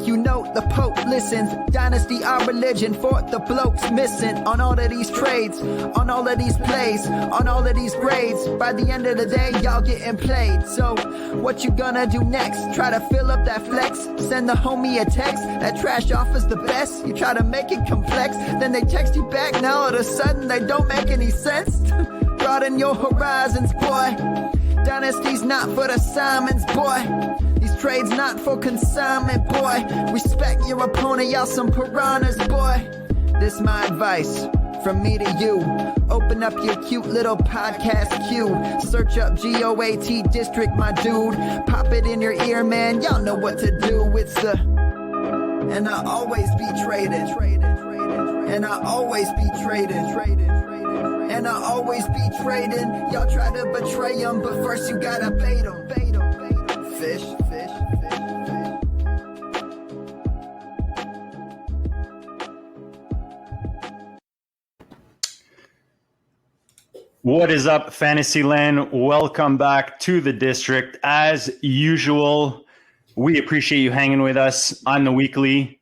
You know the Pope listens. Dynasty, our religion, for the blokes missing. On all of these trades, on all of these plays, on all of these grades. By the end of the day, y'all getting played. So, what you gonna do next? Try to fill up that flex? Send the homie a text? That trash offer's the best? You try to make it complex, then they text you back. Now all of a sudden, they don't make any sense. Broaden your horizons, boy. Dynasty's not for the Simons, boy. These trades not for consignment, boy. Respect your opponent, y'all some piranhas, boy. This my advice from me to you. Open up your cute little podcast queue. Search up GOAT District, my dude. Pop it in your ear, man. Y'all know what to do. It's the... And I always be traded. And I always be traded. And I always be trading. Y'all try to betray them, but first you gotta bait them. Fish. What is up, Fantasyland? Welcome back to the district. As usual, we appreciate you hanging with us on the weekly.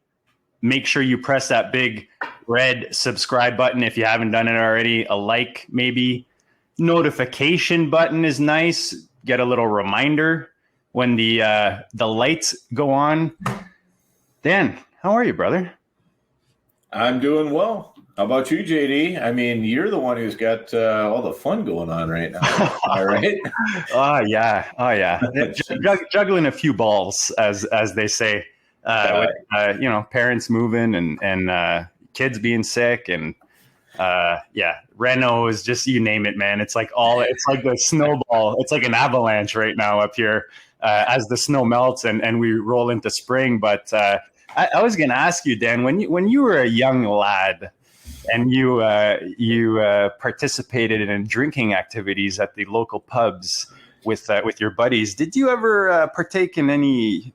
Make sure you press that big red subscribe button if you haven't done it already. A like, maybe. Notification button is nice. Get a little reminder when the lights go on. Dan, how are you, brother? I'm doing well. How about you, JD? I mean, you're the one who's got all the fun going on right now. All right. Oh yeah. Juggling a few balls, as they say. With, parents moving and kids being sick and Reno is just, you name it, man. It's like the snowball. It's like an avalanche right now up here as the snow melts and we roll into spring. But I was going to ask you, Dan, when you were a young lad and you participated in drinking activities at the local pubs with your buddies, did you ever partake in any,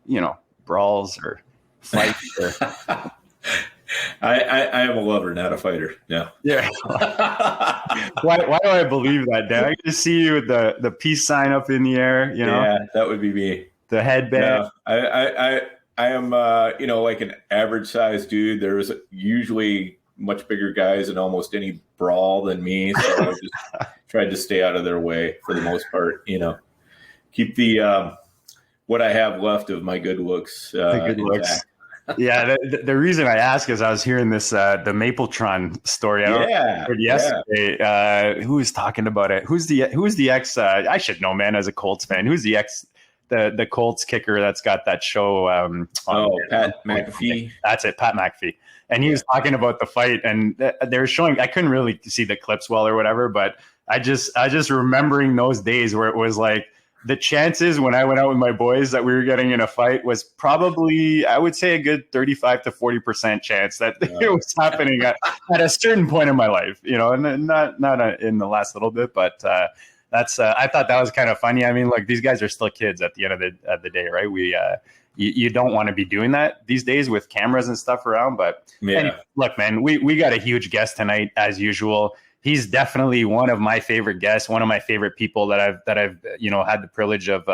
brawls or fights? Or... I am a lover, not a fighter. Yeah. Yeah. Why do I believe that, Dan? I can see you with the peace sign up in the air, Yeah, that would be me. The headband. No, I am, like an average sized dude. There's usually much bigger guys in almost any brawl than me. So I just tried to stay out of their way for the most part, keep the, what I have left of my good looks. The good looks. Yeah. The reason I ask is I was hearing this, the Mapletron story. I heard yesterday. Yeah. Who was talking about it? Who's the ex, I should know, man, as a Colts fan, who's the ex, the Colts kicker that's got that show. Pat McAfee. That's it. Pat McAfee. And he was talking about the fight and they were showing, I couldn't really see the clips well or whatever, but I just remembering those days where it was like the chances when I went out with my boys that we were getting in a fight was probably, I would say, a good 35 to 40% chance that it was happening at a certain point in my life, and not in the last little bit, but that's I thought that was kind of funny. I mean, like, these guys are still kids at the end of the day, right? You don't want to be doing that these days with cameras and stuff around. But anyway, look, man, we got a huge guest tonight as usual. He's definitely one of my favorite guests, one of my favorite people that I've had the privilege of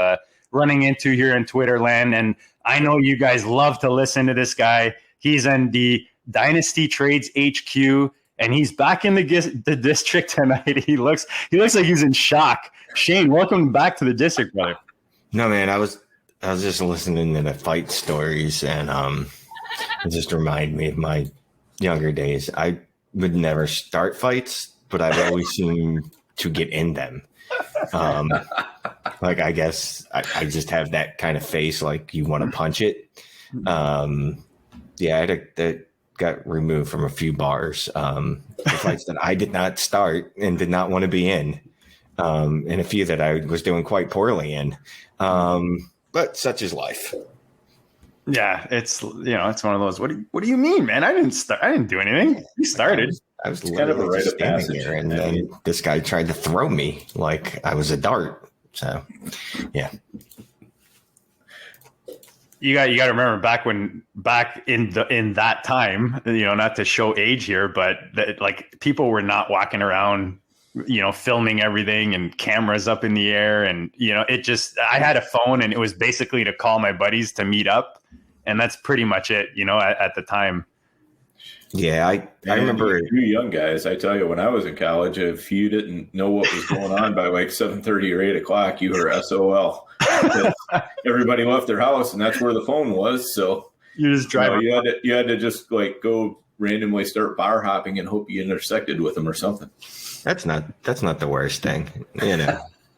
running into here in Twitter land. And I know you guys love to listen to this guy. He's in the Dynasty Trades HQ, and he's back in the district tonight. He looks like he's in shock. Shane, welcome back to the district, brother. No, man, I was just listening to the fight stories, and it just reminded me of my younger days. I would never start fights, but I've always seemed to get in them. Like, I guess I just have that kind of face, like you want to punch it. Yeah, that got removed from a few bars. The fights that I did not start and did not want to be in, and a few that I was doing quite poorly in. But such is life. Yeah, it's it's one of those. What do you mean, man? I didn't start. I didn't do anything. You started. I was kind of a rite of standing passage, there, and then this guy tried to throw me like I was a dart. So, yeah. You got to remember back in that time, not to show age here, but like people were not walking around, filming everything and cameras up in the air. And, I had a phone and it was basically to call my buddies to meet up. And that's pretty much it, at the time. Yeah, I remember you young guys. I tell you, when I was in college, if you didn't know what was going on by like 7:30 or 8 o'clock, you were SOL. Everybody left their house, and that's where the phone was. So you just drive. You had to just like go randomly start bar hopping and hope you intersected with them or something. that's not the worst thing,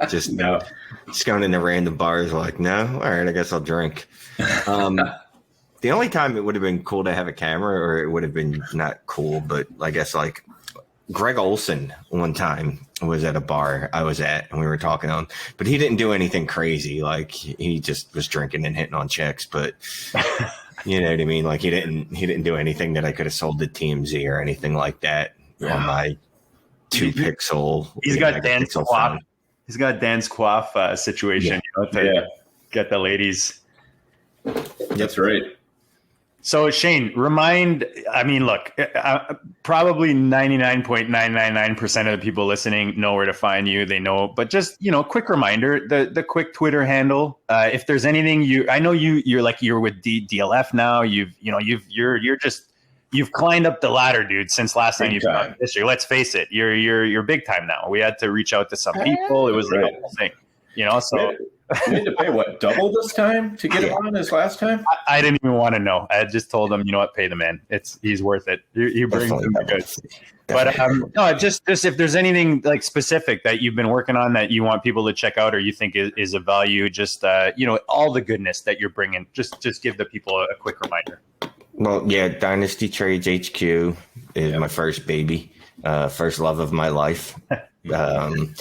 Just No. Just going into random bars, like, no, all right, I guess I'll drink. The only time it would have been cool to have a camera, or it would have been not cool, but I guess like Greg Olson one time was at a bar I was at and we were talking to him, but he didn't do anything crazy. Like he just was drinking and hitting on chicks, but you know what I mean? Like he didn't do anything that I could have sold to TMZ or anything like that on my 2 pixel. He's got Dan's Quaff. He's got Dan's Quaff situation, to get the ladies. That's right. So Shane, look, probably 99.999% of the people listening know where to find you. They know, but just, quick reminder, the quick Twitter handle. If there's anything you're with DLF now, you've climbed up the ladder, dude, since last time you've done this year. Let's face it, you're big time now. We had to reach out to some people. It was like a whole thing, so. We had to pay double this time to get him on as last time? I didn't even want to know. I just told him, pay the man. He's worth it. He brings them the goods. But no, just if there's anything like specific that you've been working on that you want people to check out or you think is of value, just all the goodness that you're bringing. Just give the people a quick reminder. Well, yeah, Dynasty Trades HQ is my first baby, first love of my life. Then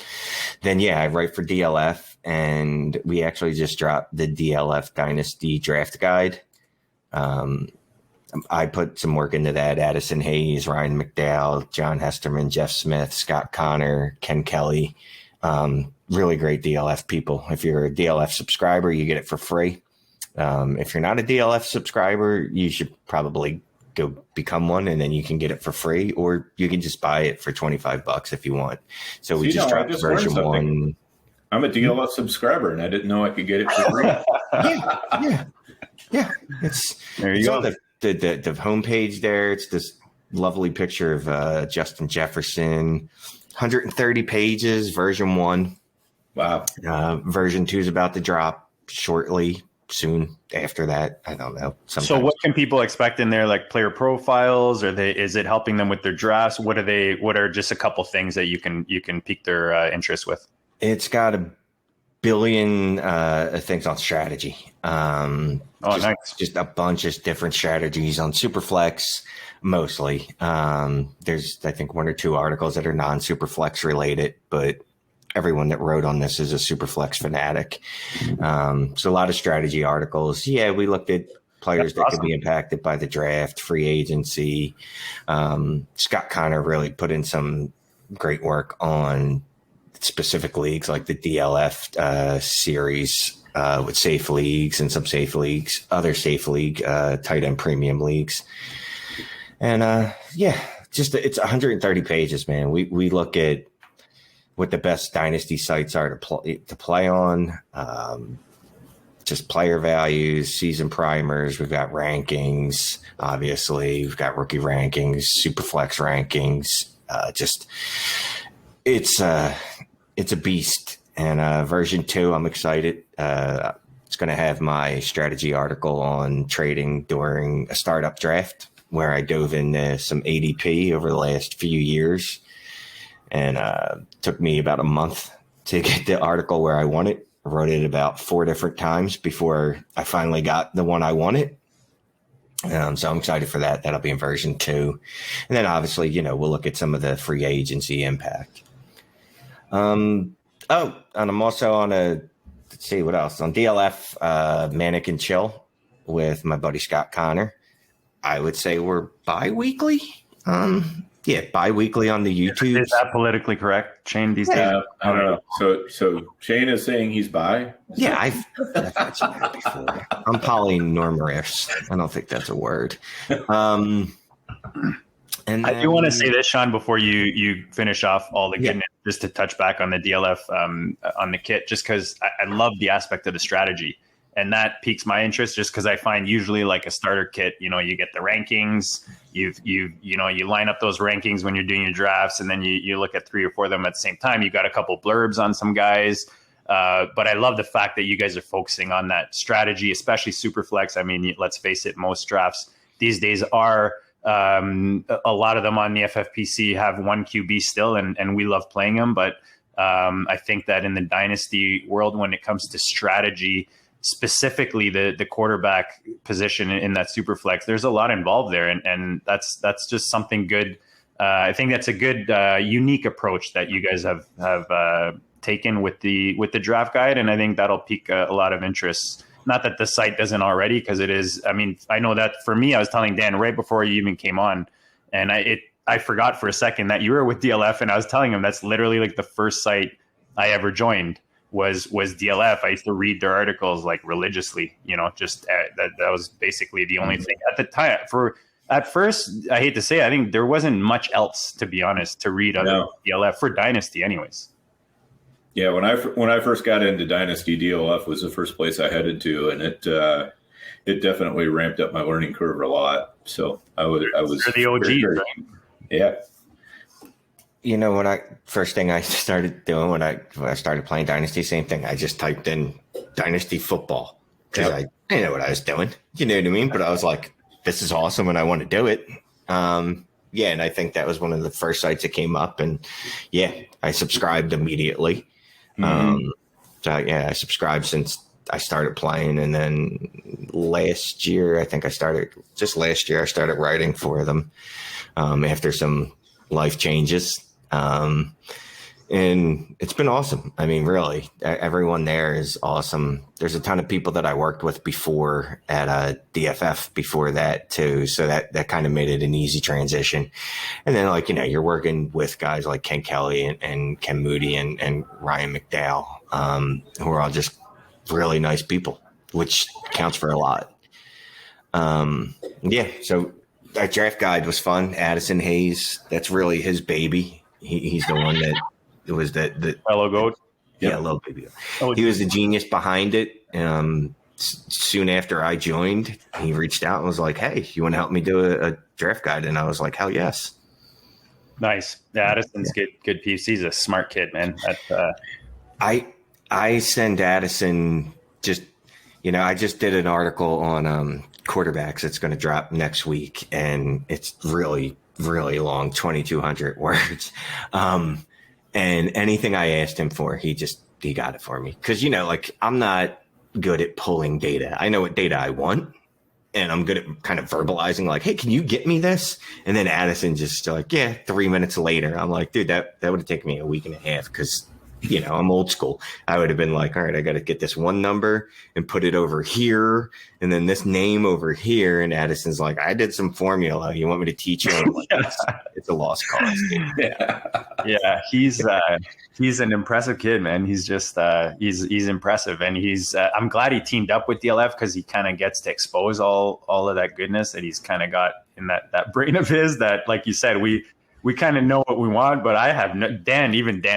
I write for DLF. And we actually just dropped the DLF Dynasty Draft Guide. I put some work into that. Addison Hayes, Ryan McDowell, John Hesterman, Jeff Smith, Scott Connor, Ken Kelly. Really great DLF people. If you're a DLF subscriber, you get it for free. If you're not a DLF subscriber, you should probably go become one, and then you can get it for free, or you can just buy it for $25 if you want. So we just dropped version 1. I'm a DLF subscriber, and I didn't know I could get it for free. Yeah. It's on the homepage there. It's this lovely picture of Justin Jefferson. 130 pages, version 1. Wow. Version 2 is about to drop shortly, soon after that. I don't know. Sometimes. So what can people expect in there? Like player profiles? Is it helping them with their drafts? What are just a couple things that you can pique their interest with? It's got 1 billion things on strategy. Nice. Just a bunch of different strategies on Superflex, mostly. There's, I think, 1 or 2 articles that are non-Superflex related, but everyone that wrote on this is a Superflex fanatic. So a lot of strategy articles. Yeah, we looked at players that could be impacted by the draft, free agency. Scott Connor really put in some great work on specific leagues like the DLF series with safe leagues and some safe leagues, other safe league, tight end premium leagues. And it's 130 pages, man. We look at what the best dynasty sites are to play on, just player values, season primers. We've got rankings, obviously. We've got rookie rankings, Superflex rankings. It's a beast. And version 2, I'm excited. It's going to have my strategy article on trading during a startup draft, where I dove into some ADP over the last few years. And took me about a month to get the article where I want it. wrote it about 4 different times before I finally got the one I wanted. So I'm excited for that. That'll be in version 2. And then obviously, we'll look at some of the free agency impact. And I'm also on let's see what else, on DLF, Manic and Chill with my buddy Scott Connor. I would say we're bi-weekly. Bi-weekly on the YouTube. Is that politically correct, Shane, these days? I don't know. So Shane is saying he's bi? Yeah, I've mentioned that before. I'm polynormous. I don't think that's a word. And then, I do want to say this, Sean, before you finish off all the goodness, just to touch back on the DLF on the kit, just because I love the aspect of the strategy. And that piques my interest just because I find usually like a starter kit, you get the rankings, you line up those rankings when you're doing your drafts, and then you look at 3 or 4 of them at the same time. You got a couple blurbs on some guys. But I love the fact that you guys are focusing on that strategy, especially Superflex. I mean, let's face it, most drafts these days are a lot of them on the FFPC have 1 QB still, and we love playing them. But I think that in the Dynasty world, when it comes to strategy, specifically the quarterback position in that Superflex, there's a lot involved there, and that's just something good. I think that's a good unique approach that you guys have taken with the draft guide, and I think that'll pique a lot of interest. Not that the site doesn't already, because it is. I mean, I know that for me, I was telling Dan right before you even came on, and I forgot for a second that you were with DLF, and I was telling him that's literally like the first site I ever joined was DLF. I used to read their articles like religiously, just that was basically the only thing at the time. At first, I hate to say, I think there wasn't much else, to be honest, to read on DLF for Dynasty anyways. Yeah, when I first got into Dynasty, DLF was the first place I headed to, and it definitely ramped up my learning curve a lot. So I was the OG, right? Yeah. First thing I started doing when I started playing Dynasty, same thing. I just typed in Dynasty football because I didn't know what I was doing. You know what I mean? But I was like, this is awesome and I want to do it. And I think that was one of the first sites that came up, and I subscribed immediately. I subscribed since I started playing, and then last year I started writing for them after some life changes. And it's been awesome. I mean, really, everyone there is awesome. There's a ton of people that I worked with before at DFF before that too. So that kind of made it an easy transition. And then you're working with guys like Ken Kelly and Ken Moody and Ryan McDowell, who are all just really nice people, which counts for a lot. So that draft guide was fun. Addison Hayes, that's really his baby. He's the one that it was the fellow GOAT. Yeah, little baby. He was the genius behind it. Soon after I joined, he reached out and was like, "Hey, you want to help me do a draft guide?" And I was like, "Hell yes!" Nice. Yeah, Addison's good piece. He's a smart kid, man. I send Addison I just did an article on quarterbacks. It's going to drop next week, and it's really, really long, 2,200 words. And anything I asked him for, he got it for me. Because, I'm not good at pulling data. I know what data I want, and I'm good at kind of verbalizing like, hey, can you get me this? And then Addison just 3 minutes later, I'm like, dude, that would have taken me a week and a half because I'm old school. I would have been like, all right, I got to get this one number and put it over here, and then this name over here. And Addison's like, I did some formula. You want me to teach you? Like, it's a lost cause. Dude. Yeah, he's an impressive kid, man. He's just he's impressive, and I'm glad he teamed up with DLF because he kind of gets to expose all of that goodness that he's kind of got in that brain of his. That, like you said, we kind of know what we want, but I have Dan,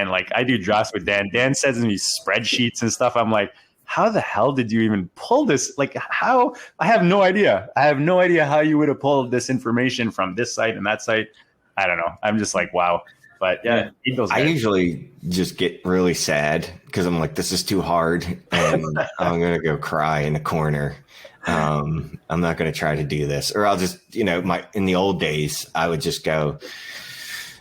like I do drafts with Dan. Dan sends me spreadsheets and stuff. I'm like, how the hell did you even pull this? Like how? I have no idea. I have no idea how you would have pulled this information from this site and that site. I don't know. I'm just like, wow. But yeah, I usually just get really sad because I'm like, this is too hard, and I'm going to go cry in a corner. I'm not going to try to do this, or I'll just, in the old days, I would just go,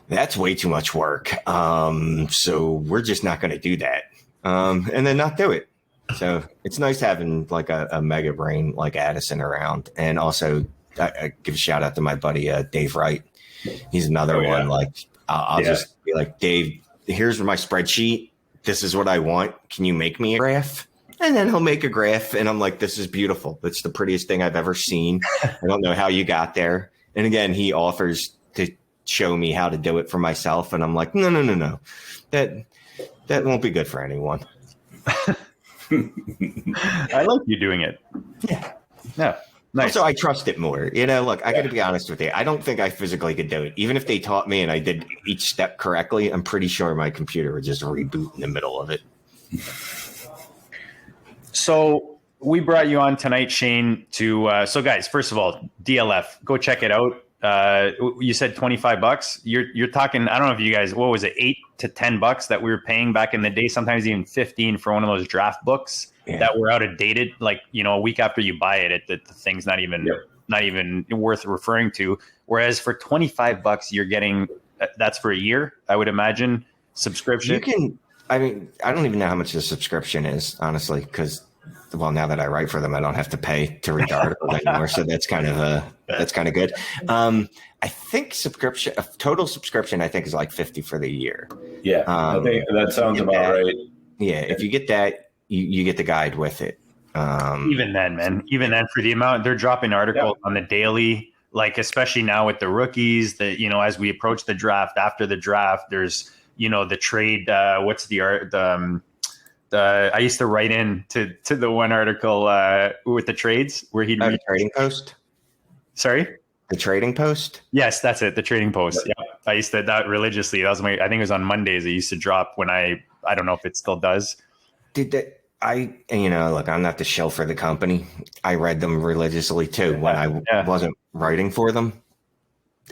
that's way too much work. So we're just not going to do that. And then not do it. So it's nice having like a mega brain like Addison around. And also I give a shout out to my buddy, Dave Wright. He's another one. Like I'll just be like, Dave, here's my spreadsheet. This is what I want. Can you make me a graph? And then he'll make a graph. And I'm like, this is beautiful. It's the prettiest thing I've ever seen. I don't know how you got there. And again, he offers to show me how to do it for myself. And I'm like, no. That won't be good for anyone. I like you doing it. Yeah. No. Nice. Also, I trust it more. Look, I got to be honest with you. I don't think I physically could do it. Even if they taught me and I did each step correctly, I'm pretty sure my computer would just reboot in the middle of it. So we brought you on tonight, Shane, to so guys, first of all, DLF, go check it out. You said $25. You're talking, I don't know if you guys, what was it, $8 to $10 that we were paying back in the day, sometimes even 15 for one of those draft books that were out of dated. Like, a week after you buy it, the thing's not even worth referring to. Whereas for $25, you're getting, that's for a year, I would imagine, subscription. I don't even know how much the subscription is, honestly, because now that I write for them, I don't have to pay to read the articles anymore. So that's kind of good. I think total subscription, I think is like $50 for the year. Yeah, I think that sounds about right. Yeah, if you get that, you get the guide with it. Even then for the amount they're dropping articles on the daily, like especially now with the rookies, that as we approach the draft, after the draft, there's the trade. What's the art? I used to write in to the one article with the trades where he'd read Trading Post. Sorry, the Trading Post. Yes, that's it. The Trading Post. Yeah, I used to that religiously. That was I think it was on Mondays. It used to drop when I don't know if it still does. Look, I'm not the shill for the company. I read them religiously too when I wasn't writing for them.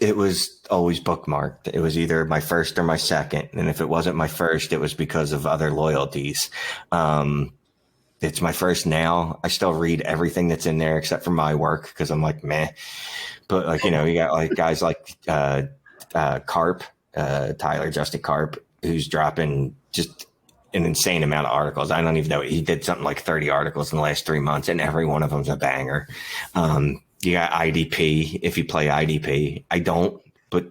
It was always bookmarked. It was either my first or my second. And if it wasn't my first, it was because of other loyalties. It's my first now. I still read everything that's in there except for my work because I'm like, meh. But you got like guys like Carp, Tyler Justin Carp, who's dropping just an insane amount of articles. I don't even know. He did something like 30 articles in the last 3 months, and every one of them's a banger. You got IDP. If you play IDP, I don't, but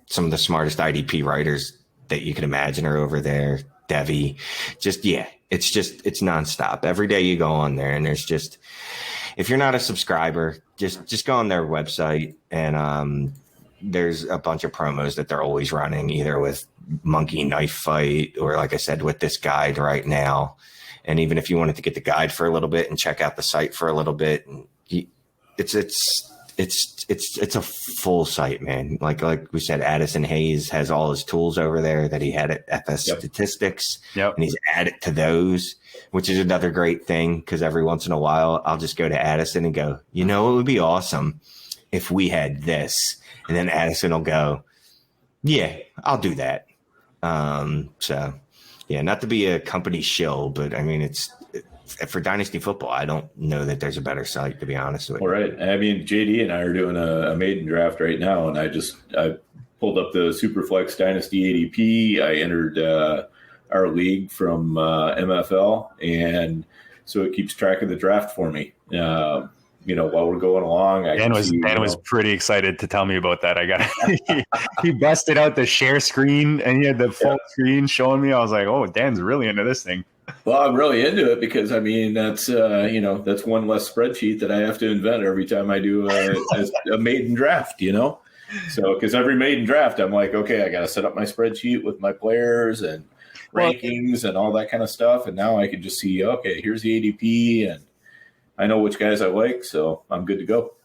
some of the smartest IDP writers that you can imagine are over there. Devi, it's nonstop. Every day you go on there, and there's just, if you're not a subscriber, just go on their website, and there's a bunch of promos that they're always running, either with Monkey Knife Fight or, like I said, with this guide right now. And even if you wanted to get the guide for a little bit and check out the site for a little bit, and it's a full site, man. Like we said, Addison Hayes has all his tools over there that he had at FS Statistics, and he's added to those, which is another great thing, because every once in a while I'll just go to Addison and go, it would be awesome if we had this, and then Addison will go, yeah, I'll do that. So yeah, not to be a company shill, but I mean, it's for Dynasty football, I don't know that there's a better site, to be honest with you. All right. I mean, JD and I are doing a maiden draft right now, and I pulled up the Superflex Dynasty ADP. I entered our league from MFL, and so it keeps track of the draft for me. While we're going along. Dan was pretty excited to tell me about that. He busted out the share screen, and he had the full screen showing me. I was like, oh, Dan's really into this thing. Well, I'm really into it because, I mean, that's one less spreadsheet that I have to invent every time I do a maiden draft, So, because every maiden draft, I'm like, okay, I got to set up my spreadsheet with my players and rankings and all that kind of stuff. And now I can just see, okay, here's the ADP, and I know which guys I like, so I'm good to go.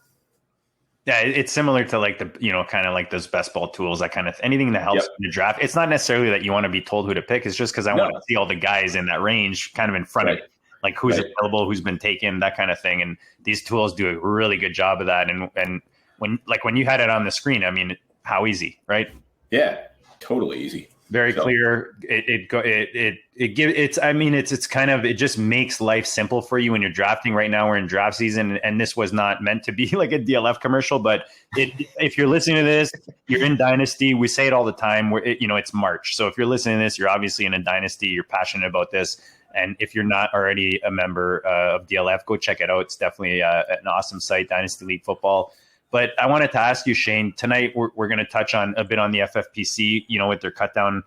Yeah, it's similar to like the, kind of like those best ball tools, that kind of anything that helps in the draft. It's not necessarily that you want to be told who to pick. It's just because I want to see all the guys in that range kind of in front of, like who's available, who's been taken, that kind of thing. And these tools do a really good job of that. And when you had it on the screen, I mean, how easy, right? Yeah, totally easy. Very clear. It just makes life simple for you when you're drafting. Right now we're in draft season, and this was not meant to be like a DLF commercial, but if you're listening to this, you're in Dynasty. We say it all the time. It's March. So if you're listening to this, you're obviously in a Dynasty, you're passionate about this. And if you're not already a member of DLF, go check it out. It's definitely an awesome site, Dynasty League Football. But I wanted to ask you, Shane, tonight we're going to touch on a bit on the FFPC, with their cut down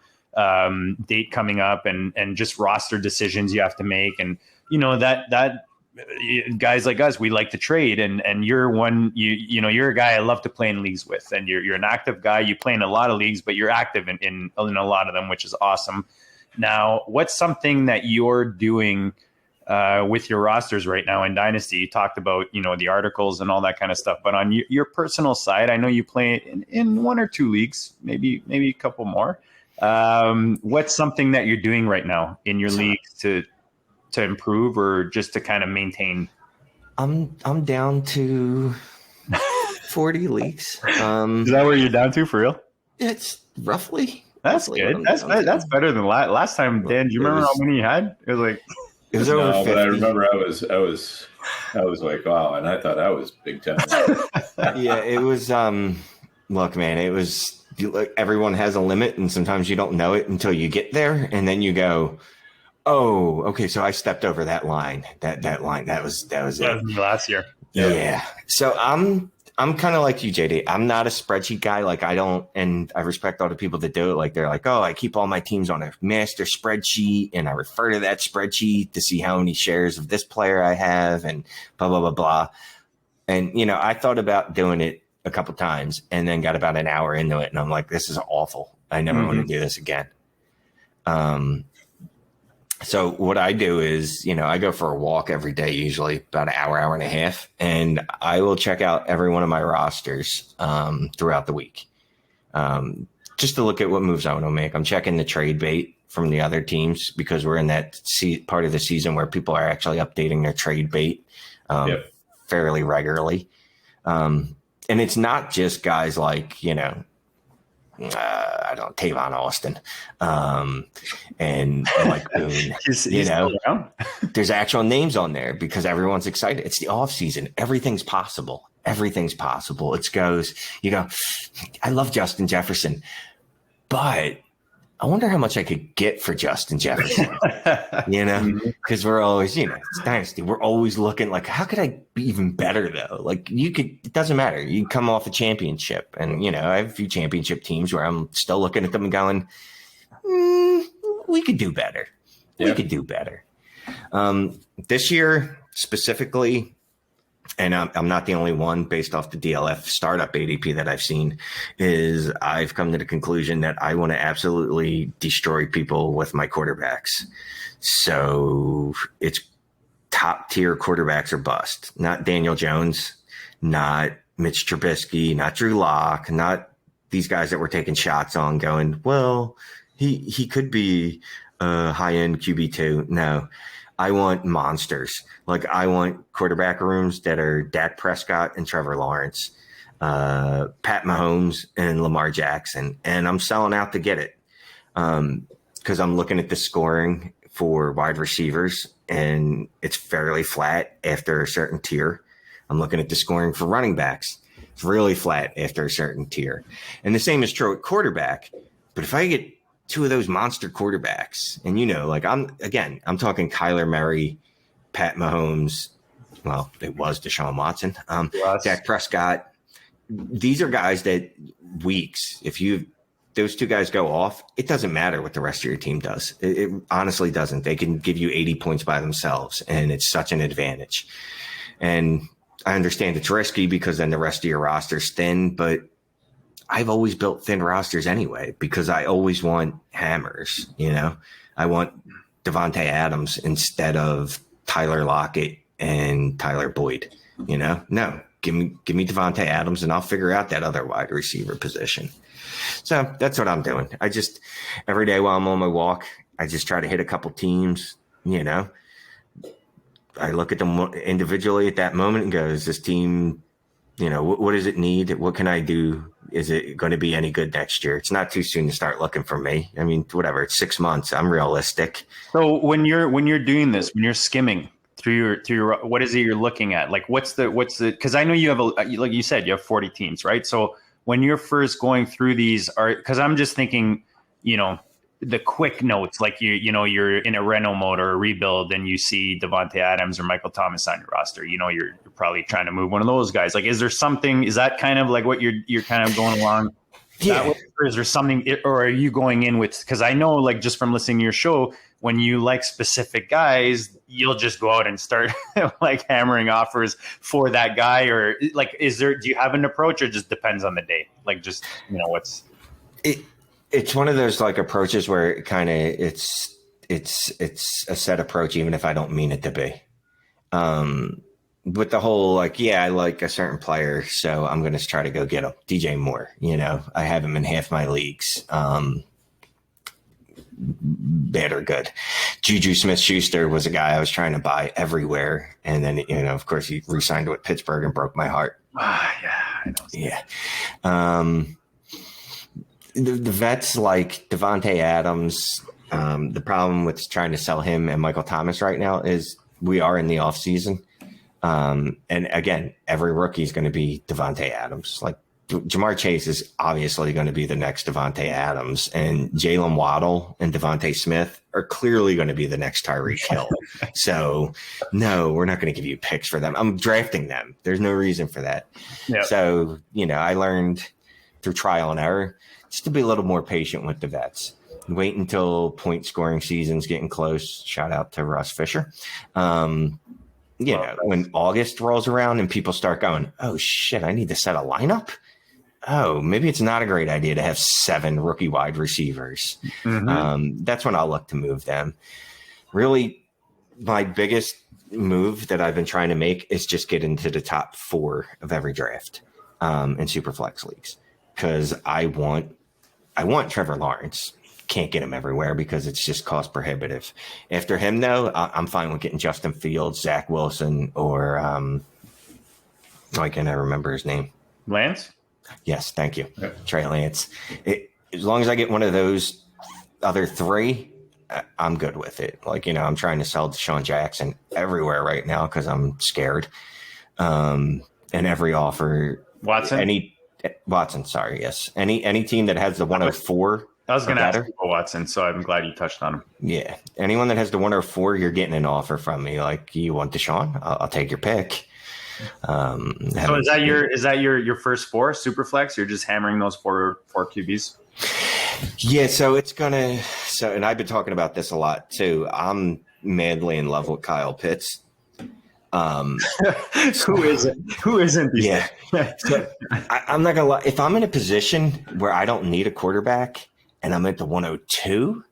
date coming up and just roster decisions you have to make. And, that guys like us, we like to trade, and you're one, you're a guy I love to play in leagues with, and you're an active guy. You play in a lot of leagues, but you're active in a lot of them, which is awesome. Now, what's something that you're doing with your rosters right now in Dynasty? You talked about, the articles and all that kind of stuff, but on your personal side, I know you play in one or two leagues, maybe a couple more. What's something that you're doing right now in your leagues to improve or just to kind of maintain? I'm down to 40 leagues. Is that where you're down to, for real? It's roughly. That's good. That's better than last time. Dan, do you remember how many you had? It was over 50. But I remember I was like, wow, and I thought I was big time. Yeah, it was. Look, man, it was. Everyone has a limit, and sometimes you don't know it until you get there, and then you go, "Oh, okay." So I stepped over that line. That line. That was it. That was me last year. Yeah. So I'm kind of like you, JD. I'm not a spreadsheet guy. Like I don't, and I respect all the people that do it. Like they're like, oh, I keep all my teams on a master spreadsheet and I refer to that spreadsheet to see how many shares of this player I have and blah, blah, blah, blah. And, I thought about doing it a couple times and then got about an hour into it. And I'm like, this is awful. I never want to do this again. So what I do is, I go for a walk every day, usually about an hour and a half, and I will check out every one of my rosters throughout the week, just to look at what moves I want to make. I'm checking the trade bait from the other teams because we're in that part of the season where people are actually updating their trade bait fairly regularly. And it's not just guys like, I don't know, Tavon Austin, and like Boone, there's actual names on there because everyone's excited. It's the off season. Everything's possible. Everything's possible. It goes, I love Justin Jefferson, but I wonder how much I could get for Justin Jefferson, because we're always, it's Dynasty. We're always looking like, how could I be even better though? Like it doesn't matter. You come off a championship and, I have a few championship teams where I'm still looking at them and going, we could do better. Yeah. We could do better. This year specifically, and I'm not the only one based off the DLF startup ADP that I've seen, is I've come to the conclusion that I want to absolutely destroy people with my quarterbacks. So it's top tier quarterbacks or bust, not Daniel Jones, not Mitch Trubisky, not Drew Lock, not these guys that we're taking shots on going, well, he could be a high end QB2. No. I want monsters. Like I want quarterback rooms that are Dak Prescott and Trevor Lawrence, Pat Mahomes and Lamar Jackson. And I'm selling out to get it. Because I'm looking at the scoring for wide receivers and it's fairly flat after a certain tier. I'm looking at the scoring for running backs. It's really flat after a certain tier. And the same is true at quarterback. But if I get two of those monster quarterbacks, and I'm talking Kyler Murray, Pat Mahomes. Well, it was Deshaun Watson, Dak Prescott. These are guys that weeks, those two guys go off, it doesn't matter what the rest of your team does. It honestly doesn't. They can give you 80 points by themselves, and it's such an advantage. And I understand it's risky because then the rest of your roster's thin, but I've always built thin rosters anyway because I always want hammers. I want Devontae Adams instead of Tyler Lockett and Tyler Boyd. No, give me Devontae Adams and I'll figure out that other wide receiver position. So that's what I'm doing. I just every day while I'm on my walk, I just try to hit a couple teams. I look at them individually at that moment and go, is this team, what does it need? What can I do? Is it going to be any good next year? It's not too soon to start looking for me. I mean, whatever, it's 6 months. I'm realistic. So when you're doing this, when you're skimming through your, what is it you're looking at? Like, what's the, cause I know you have like you said, you have 40 teams, right? So when you're first going through these cause I'm just thinking, the quick notes, like you're in a reno mode or a rebuild and you see Devontae Adams or Michael Thomas on your roster, you're probably trying to move one of those guys. Like, is that kind of like what you're kind of going along? Yeah. Or is there something, or are you going in with, because I know, like, just from listening to your show, when you like specific guys, you'll just go out and start like hammering offers for that guy, or like, do you have an approach, or just depends on the day? Like, just, it's one of those like approaches where it kind of, it's a set approach, even if I don't mean it to be. With the whole, like, I like a certain player, so I'm going to try to go get him. DJ Moore, I have him in half my leagues. Bad or good. Juju Smith-Schuster was a guy I was trying to buy everywhere. And then, of course, he re-signed with Pittsburgh and broke my heart. Yeah, I know. Yeah. The vets like Devontae Adams, the problem with trying to sell him and Michael Thomas right now is we are in the offseason. And again, every rookie is going to be Devontae Adams. Like, Jamar Chase is obviously going to be the next Devontae Adams, and Jalen Waddle and Devontae Smith are clearly going to be the next Tyreek Hill. So, no, we're not going to give you picks for them. I'm drafting them. There's no reason for that. Yep. So, I learned through trial and error just to be a little more patient with the vets. Wait until point scoring season's getting close. Shout out to Russ Fisher. When August rolls around and people start going, oh, shit, I need to set a lineup. Oh, maybe it's not a great idea to have 7 rookie wide receivers. Mm-hmm. That's when I'll look to move them. Really, my biggest move that I've been trying to make is just get into the top 4 of every draft in Superflex leagues, because I want Trevor Lawrence. Can't get him everywhere because it's just cost prohibitive. After him, though, I'm fine with getting Justin Fields, Zach Wilson, or I can't remember his name. Lance? Yes, thank you. Yep. Trey Lance. As long as I get one of those other 3, I'm good with it. Like, I'm trying to sell Deshaun Jackson everywhere right now because I'm scared. And every offer. Watson, sorry, yes. Any team that has the 104. I was going to ask about Watson, so I'm glad you touched on him. Yeah. Anyone that has the 104, you're getting an offer from me. Like, you want Deshaun? I'll take your pick. So is that your first 4 Superflex? You're just hammering those four QBs? Yeah, and I've been talking about this a lot too. I'm madly in love with Kyle Pitts. Who isn't? Yeah. So I'm not gonna lie. If I'm in a position where I don't need a quarterback and I'm at the 102,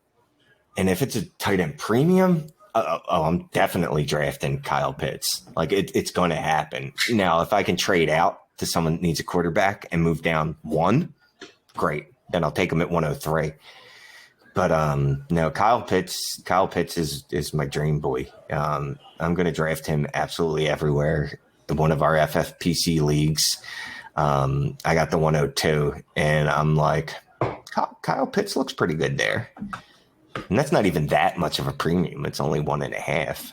and if it's a tight end premium, I'm definitely drafting Kyle Pitts. Like, it's going to happen. Now, if I can trade out to someone that needs a quarterback and move down 1, great. Then I'll take him at 103. But no, Kyle Pitts is my dream boy. I'm going to draft him absolutely everywhere. One of our FFPC leagues, I got the 102, and I'm like, Kyle Pitts looks pretty good there. And that's not even that much of a premium. It's only 1.5.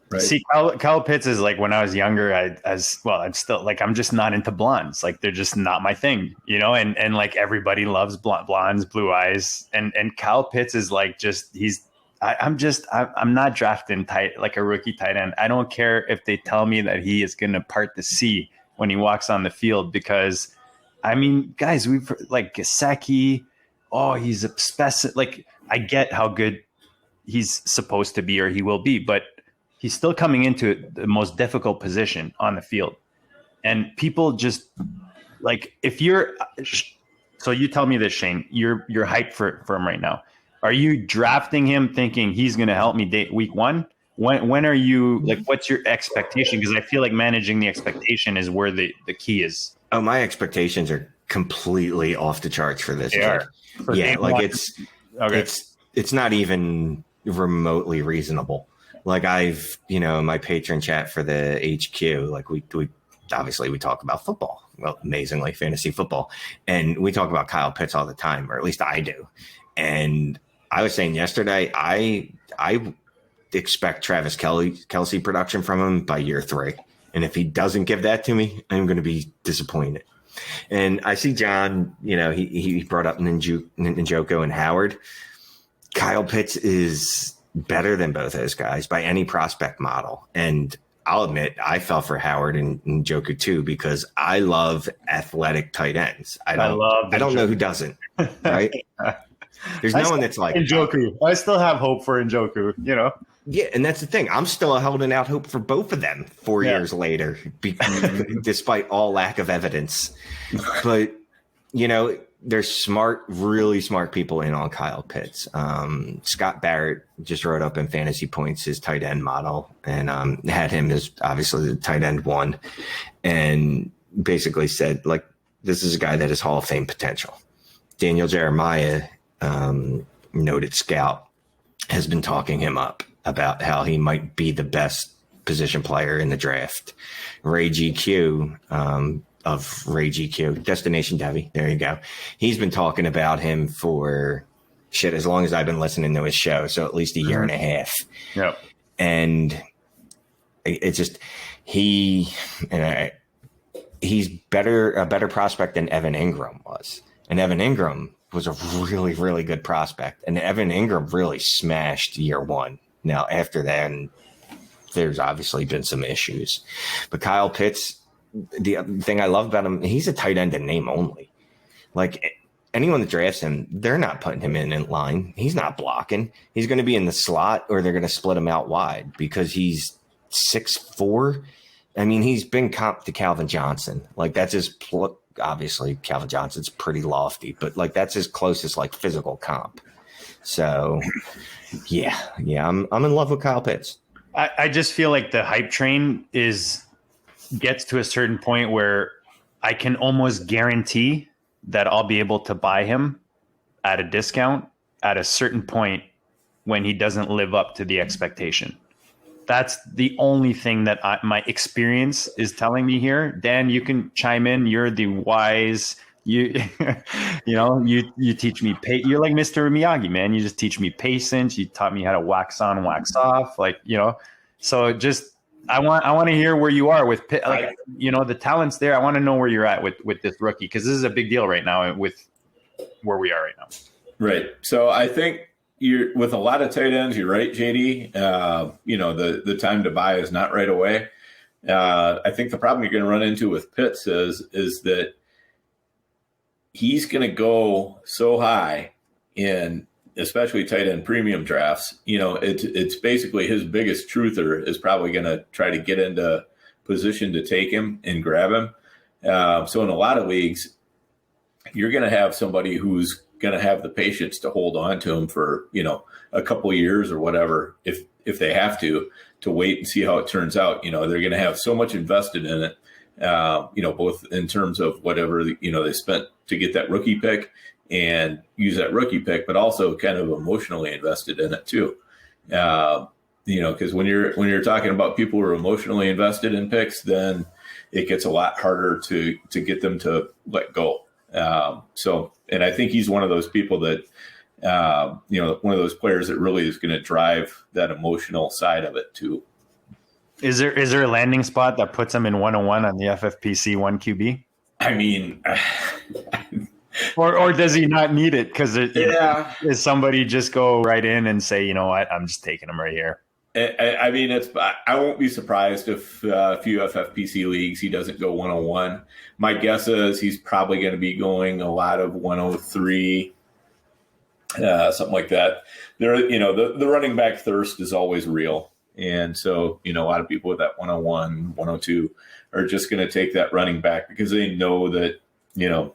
Right. See, Kyle Pitts is like, when I was younger, I'm still like, I'm just not into blondes. Like, they're just not my thing, and like everybody loves blondes, blue eyes. And Kyle Pitts is like, I'm not drafting like a rookie tight end. I don't care if they tell me that he is going to part the sea when he walks on the field, because I mean, guys, we've like Gesicki. Oh, he's a specimen. Like, I get how good he's supposed to be, or he will be, but he's still coming into the most difficult position on the field. And people just like, so you tell me this, Shane, you're hyped for him right now. Are you drafting him thinking he's going to help me week 1? When are you like, what's your expectation? Because I feel like managing the expectation is where the key is. Oh, my expectations are completely off the charts for this. Yeah. Like, it's not even remotely reasonable. Like, I've, my patron chat for the HQ, like we obviously we talk about football, well, amazingly fantasy football. And we talk about Kyle Pitts all the time, or at least I do. And I was saying yesterday, I expect Travis Kelce production from him by year 3. And if he doesn't give that to me, I'm going to be disappointed. And I see John, he brought up Njoku and Howard. Kyle Pitts is better than both those guys by any prospect model. And I'll admit I fell for Howard and Njoku too, because I love athletic tight ends. I don't know who doesn't, right? There's no one that's like Njoku. I still have hope for Njoku, you know? Yeah, and that's the thing. I'm still holding out hope for both of them 4 years later, despite all lack of evidence. But, you know, there's smart, really smart people in on Kyle Pitts. Scott Barrett just wrote up in Fantasy Points his tight end model and had him as obviously the tight end one, and basically said, like, this is a guy that has Hall of Fame potential. Daniel Jeremiah, noted scout, has been talking him up about how he might be the best position player in the draft. Ray GQ, of Ray GQ, Destination Devi, there you go. He's been talking about him for as long as I've been listening to his show, so at least a year and a half. Yep. And it's just he's a better prospect than Evan Ingram was. And Evan Ingram was a really, really good prospect. And Evan Ingram really smashed year one. Now, after that, there's obviously been some issues. But Kyle Pitts, the thing I love about him, he's a tight end in name only. Like, anyone that drafts him, they're not putting him in line. He's not blocking. He's going to be in the slot, or they're going to split him out wide because he's 6'4". I mean, he's been comped to Calvin Johnson. Like, that's his obviously Calvin Johnson's pretty lofty, but like that's his closest like physical comp. So yeah, I'm in love with Kyle Pitts. I just feel like the hype train gets to a certain point where I can almost guarantee that I'll be able to buy him at a discount at a certain point when he doesn't live up to the expectation. That's the only thing that my experience is telling me here. Dan, you can chime in. You're the wise. You teach me. You're like Mr. Miyagi, man. You just teach me patience. You taught me how to wax on, wax off. Like, you know, so just I want to hear where you are with like, you know, the talent's there. I want to know where you're at with this rookie, because this is a big deal right now with where we are right now. Right. So I think you're with a lot of tight ends. You're right, JD. The time to buy is not right away. I think the problem you're going to run into with Pitts is that he's going to go so high in especially tight end premium drafts. You know, it's basically his biggest truther is probably going to try to get into position to take him and grab him. So in a lot of leagues, you're going to have somebody who's going to have the patience to hold on to him for, you know, a couple of years or whatever, if they have to wait and see how it turns out. You know, they're going to have so much invested in it, both in terms of whatever, you know, they spent to get that rookie pick and use that rookie pick, but also kind of emotionally invested in it too. Because when you're talking about people who are emotionally invested in picks, then it gets a lot harder to get them to let go. And I think he's one of those people that, one of those players that really is going to drive that emotional side of it too. Is there a landing spot that puts him in 101 on the FFPC 1 QB? I mean, or does he not need it? Because does somebody just go right in and say, you know what, I'm just taking him right here? I mean, I won't be surprised if a few FFPC leagues he doesn't go 101. My guess is he's probably going to be going a lot of 103, something like that. There, you know, the running back thirst is always real, and so you know a lot of people with that 101, 102 are just going to take that running back because they know that, you know,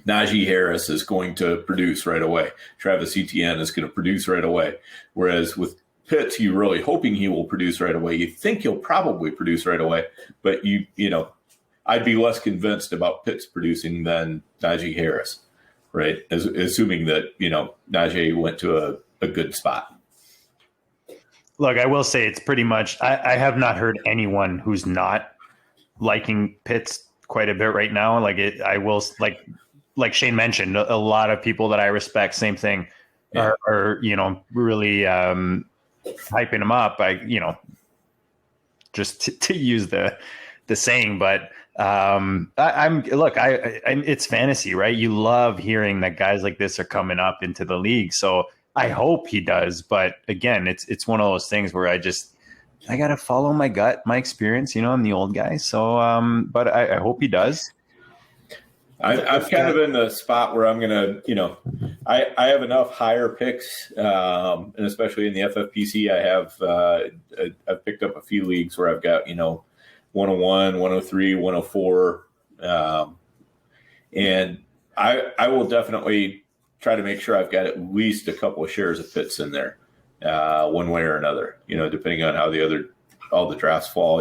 Najee Harris is going to produce right away. Travis Etienne is going to produce right away, whereas with Pitts, you're really hoping he will produce right away. You think he'll probably produce right away, but you know, I'd be less convinced about Pitts producing than Najee Harris, right? Assuming that, you know, Najee went to a good spot. Look, I will say it's pretty much, I have not heard anyone who's not liking Pitts quite a bit right now. Like Shane mentioned, a lot of people that I respect, same thing, are you know, really hyping him up. Just to use the saying, but it's fantasy, right? You love hearing that guys like this are coming up into the league. So I hope he does. But again, it's one of those things where I got to follow my gut, my experience. I'm the old guy. So, but I hope he does. I'm kind of in the spot where I'm going to, I have enough higher picks, and especially in the FFPC, I've picked up a few leagues where I've got, 101, 103, 104. And I will definitely try to make sure I've got at least a couple of shares of Pitts in there, one way or another, depending on how all the drafts fall,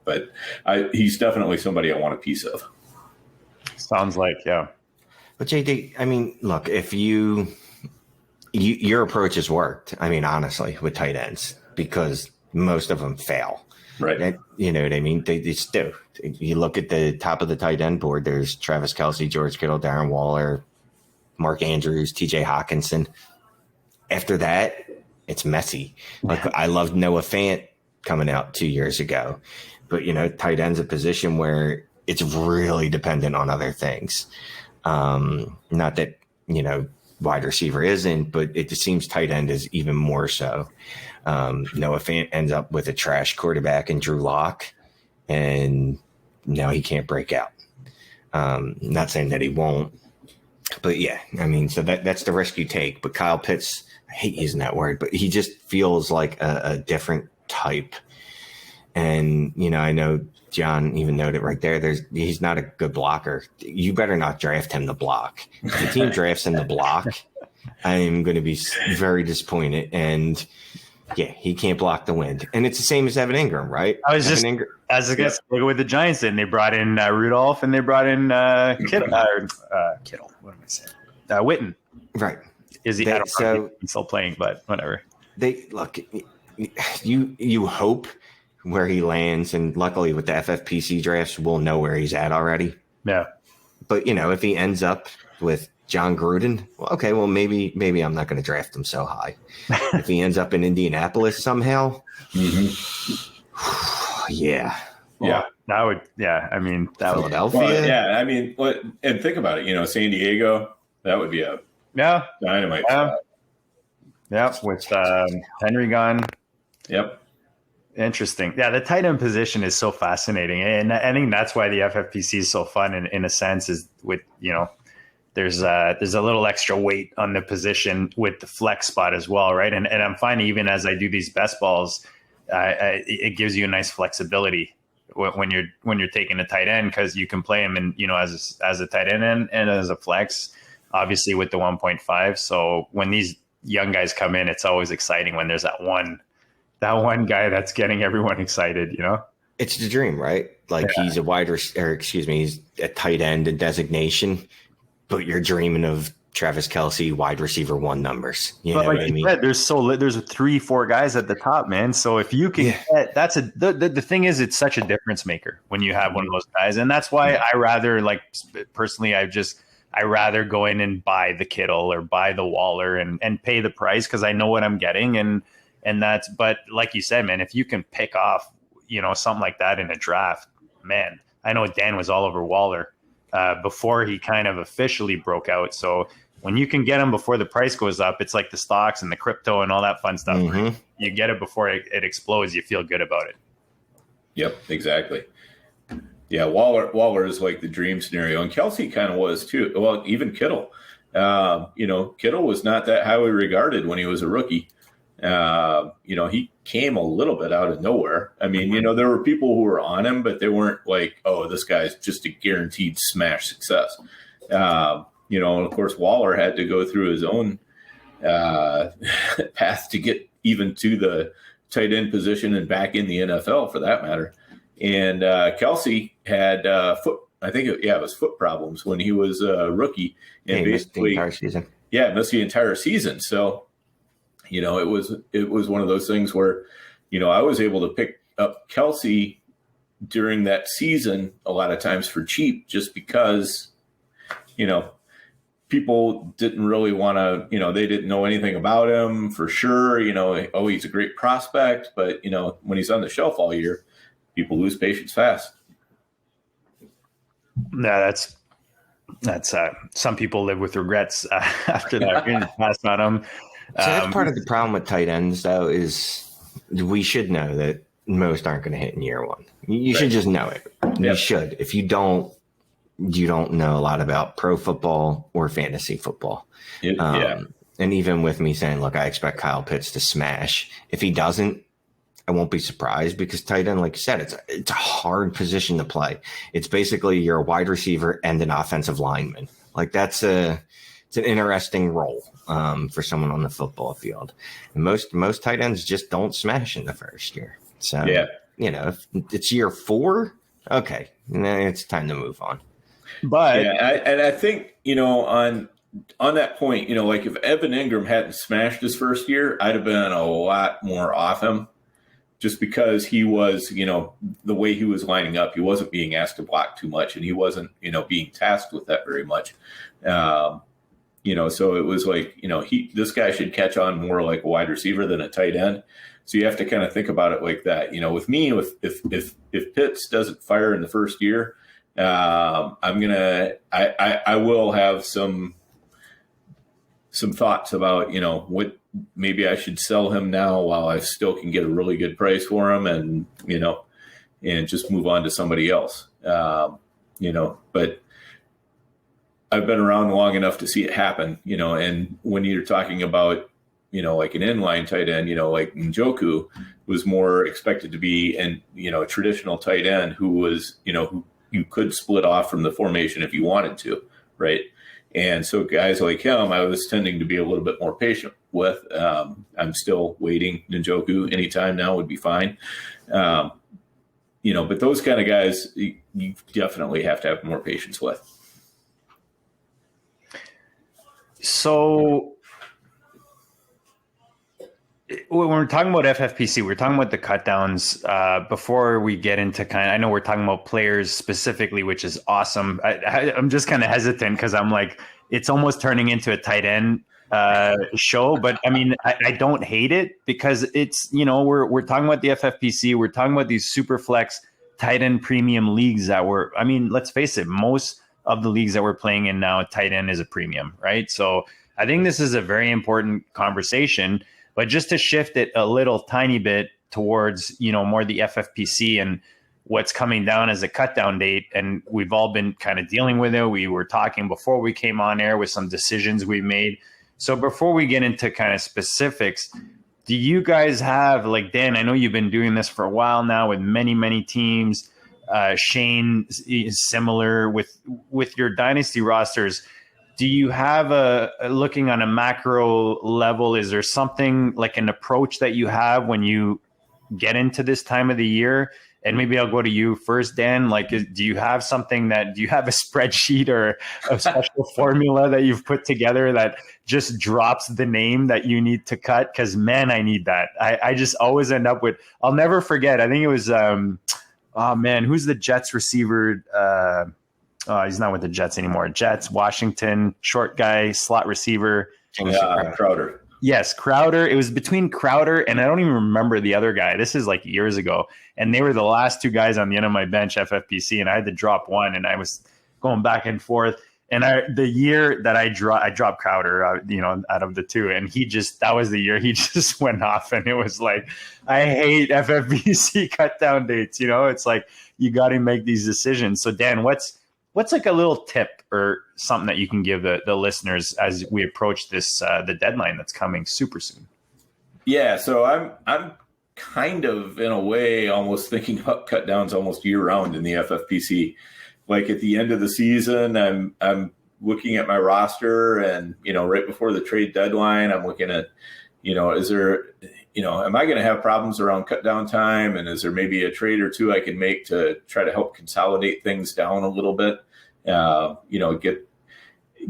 but he's definitely somebody I want a piece of. Sounds like, yeah. But JD, I mean, look, if your approach has worked, I mean, honestly, with tight ends, because most of them fail. Right. You know what I mean? They just do. You look at the top of the tight end board, there's Travis Kelce, George Kittle, Darren Waller, Mark Andrews, TJ Hawkinson. After that, it's messy. Like, I loved Noah Fant coming out 2 years ago. But, tight end's a position where it's really dependent on other things. Not that, wide receiver isn't, but it just seems tight end is even more so. Noah Fant ends up with a trash quarterback in Drew Lock, and now he can't break out. Not saying that he won't, but yeah, I mean, so that's the risk you take. But Kyle Pitts, I hate using that word, but he just feels like a different type. And, I know John even noted right there, he's not a good blocker. You better not draft him to block. If the team drafts him to block, I'm going to be very disappointed. And yeah, he can't block the wind. And it's the same as Evan Ingram, right? I was just, as I guess, look with the Giants, and they brought in Rudolph, and they brought in Kittle. What am I saying? Witten. Right. Is he? I don't know if he's still playing, but whatever. You hope where he lands, and luckily with the FFPC drafts, we'll know where he's at already. Yeah. But if he ends up with John Gruden, well, maybe I'm not going to draft him so high. If he ends up in Indianapolis somehow, yeah. Yeah. That would, yeah. I mean, that Philadelphia. Well, yeah. I mean, and think about it, San Diego, that would be a dynamite shot. Yeah. With Henry gone. Yep. Interesting. Yeah, the tight end position is so fascinating. And I think that's why the FFPC is so fun in a sense, is with, there's a little extra weight on the position with the flex spot as well, right? And I'm finding even as I do these best balls, it gives you a nice flexibility when you're taking a tight end, because you can play him in, as a tight end and as a flex, obviously with the 1.5. So when these young guys come in, it's always exciting when there's that one guy that's getting everyone excited, It's the dream, right? Like, he's he's a tight end in designation, but you're dreaming of Travis Kelce wide receiver 1 numbers. You know what I mean? Said, there's 3-4 guys at the top, man. So if you can get, the thing is, it's such a difference maker when you have one of those guys. And that's why I rather, personally, I rather go in and buy the Kittle or buy the Waller and pay the price, because I know what I'm getting. And that's, but like you said, man, if you can pick off, something like that in a draft, man, I know Dan was all over Waller before he kind of officially broke out. So when you can get him before the price goes up, it's like the stocks and the crypto and all that fun stuff. Mm-hmm. You get it before it explodes. You feel good about it. Yep, exactly. Yeah, Waller is like the dream scenario, and Kelce kind of was too. Well, even Kittle. Kittle was not that highly regarded when he was a rookie. He came a little bit out of nowhere. I mean, there were people who were on him, but they weren't like, oh, this guy's just a guaranteed smash success. And of course, Waller had to go through his own path to get even to the tight end position and back in the NFL for that matter. And Kelce had it was foot problems when he was a rookie, and basically missed the entire season. So, it was one of those things where, I was able to pick up Kelce during that season a lot of times for cheap, just because, people didn't really want to, they didn't know anything about him for sure. He's a great prospect, but, when he's on the shelf all year, people lose patience fast. No, that's some people live with regrets after that. Passed on him. So that's part of the problem with tight ends, though, is we should know that most aren't going to hit in year one. You should just know it. You should. If you don't, you don't know a lot about pro football or fantasy football. And even with me saying, look, I expect Kyle Pitts to smash. If he doesn't, I won't be surprised, because tight end, like you said, it's a hard position to play. It's basically you're a wide receiver and an offensive lineman. Like it's an interesting role for someone on the football field. And most tight ends just don't smash in the first year. So, if it's year 4, okay, it's time to move on. But I think, on that point, like if Evan Ingram hadn't smashed his first year, I'd have been a lot more off him, just because he was, the way he was lining up, he wasn't being asked to block too much, and he wasn't, being tasked with that very much. So it was like, this guy should catch on more like a wide receiver than a tight end. So you have to kind of think about it like that. With me, if Pitts doesn't fire in the first year, I will have some thoughts about, what maybe I should sell him now while I still can get a really good price for him, and, and just move on to somebody else. But I've been around long enough to see it happen, and when you're talking about, like an inline tight end, like Njoku was more expected to be a traditional tight end who was, who you could split off from the formation if you wanted to, right? And so guys like him, I was tending to be a little bit more patient with. I'm still waiting. Njoku anytime now would be fine. But those kind of guys, you definitely have to have more patience with. So when we're talking about FFPC, we're talking about the cut downs. Before we get into I know we're talking about players specifically, which is awesome. I'm just kind of hesitant because I'm like, it's almost turning into a tight end show. But I mean, I don't hate it, because it's, we're talking about the FFPC. We're talking about these Superflex tight end premium leagues that let's face it, most of the leagues that we're playing in now, tight end is a premium, right? So I think this is a very important conversation. But just to shift it a little tiny bit towards, more the FFPC and what's coming down as a cut down date. And we've all been kind of dealing with it. We were talking before we came on air with some decisions we made. So before we get into kind of specifics, do you guys have, like, Dan, I know you've been doing this for a while now with many, many teams. Shane is similar with your dynasty rosters. Do you have looking on a macro level, is there something like an approach that you have when you get into this time of the year? And maybe I'll go to you first, Dan. Like, do you have a spreadsheet or a special formula that you've put together that just drops the name that you need to cut? Because, man, I need that. I just always end up with, I'll never forget. I think it was, who's the Jets receiver? He's not with the Jets anymore. Jets, Washington, short guy, slot receiver. Crowder. Yes, Crowder. It was between Crowder and I don't even remember the other guy. This is like years ago. And they were the last 2 guys on the end of my bench, FFPC, and I had to drop one, and I was going back and forth. And the year that I dropped Crowder, out of the 2, and that was the year he just went off, and it was like, I hate FFPC cut down dates. It's like, you got to make these decisions. So Dan, what's like a little tip or something that you can give the listeners as we approach this, the deadline that's coming super soon? Yeah. So I'm kind of, in a way, almost thinking about cut downs almost year round in the FFPC. Like at the end of the season, I'm looking at my roster, and, right before the trade deadline, I'm looking at, is there, am I going to have problems around cut down time? And is there maybe a trade or 2 I can make to try to help consolidate things down a little bit?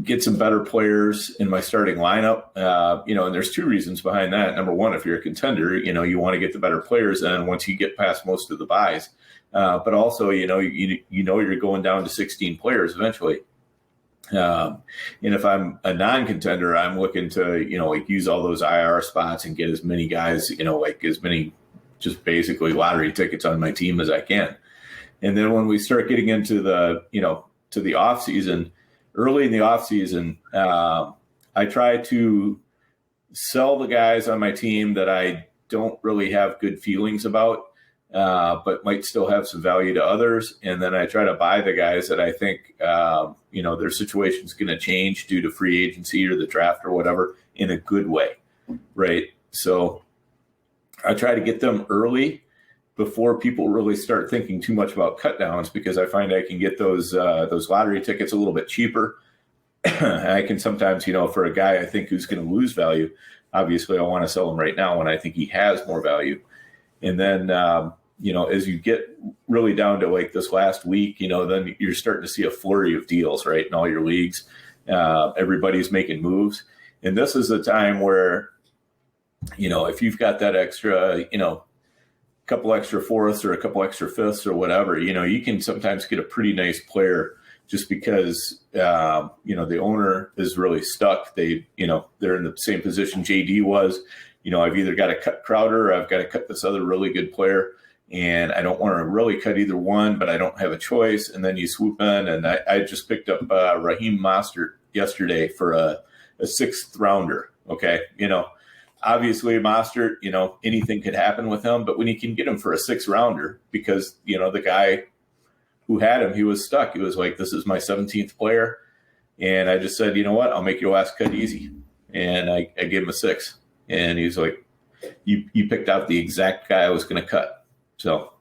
Get some better players in my starting lineup. And there's 2 reasons behind that. Number one, if you're a contender, you want to get the better players in once you get past most of the buys. But also, you're going down to 16 players eventually. And if I'm a non-contender, I'm looking to, use all those IR spots and get as many guys, as many just basically lottery tickets on my team as I can. And then when we start getting into the, to the off season, early in the off season, I try to sell the guys on my team that I don't really have good feelings about, but might still have some value to others. And then I try to buy the guys that I think, their situation is going to change due to free agency or the draft or whatever in a good way. Right. So I try to get them early before people really start thinking too much about cut downs, because I find I can get those lottery tickets a little bit cheaper. I can sometimes, for a guy I think who's going to lose value, obviously I want to sell him right now when I think he has more value. And then, as you get really down to like this last week, then you're starting to see a flurry of deals, right, in all your leagues. Everybody's making moves. And this is a time where, if you've got that extra, couple extra fourths or a couple extra fifths or whatever, you can sometimes get a pretty nice player just because, the owner is really stuck. They're in the same position JD was. I've either got to cut Crowder or I've got to cut this other really good player. And I don't want to really cut either one, but I don't have a choice. And then you swoop in, and I just picked up Raheem Mostert yesterday for a 6th rounder. Okay. Obviously Mostert, anything could happen with him, but when you can get him for a 6th rounder, because, the guy who had him, he was stuck. He was like, this is my 17th player. And I just said, you know what, I'll make your last cut easy. And I gave him a 6. And he's like, you picked out the exact guy I was going to cut. So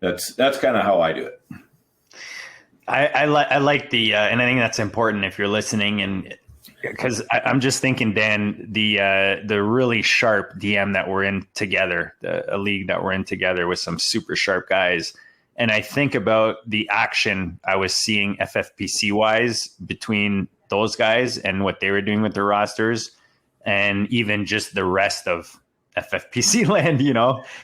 that's kind of how I do it. I like the, and I think that's important if you're listening, and because I'm just thinking, Dan, the really sharp DM that we're in together, a league that we're in together with some super sharp guys. And I think about the action I was seeing FFPC wise between those guys and what they were doing with their rosters, and even just the rest of FFPC land,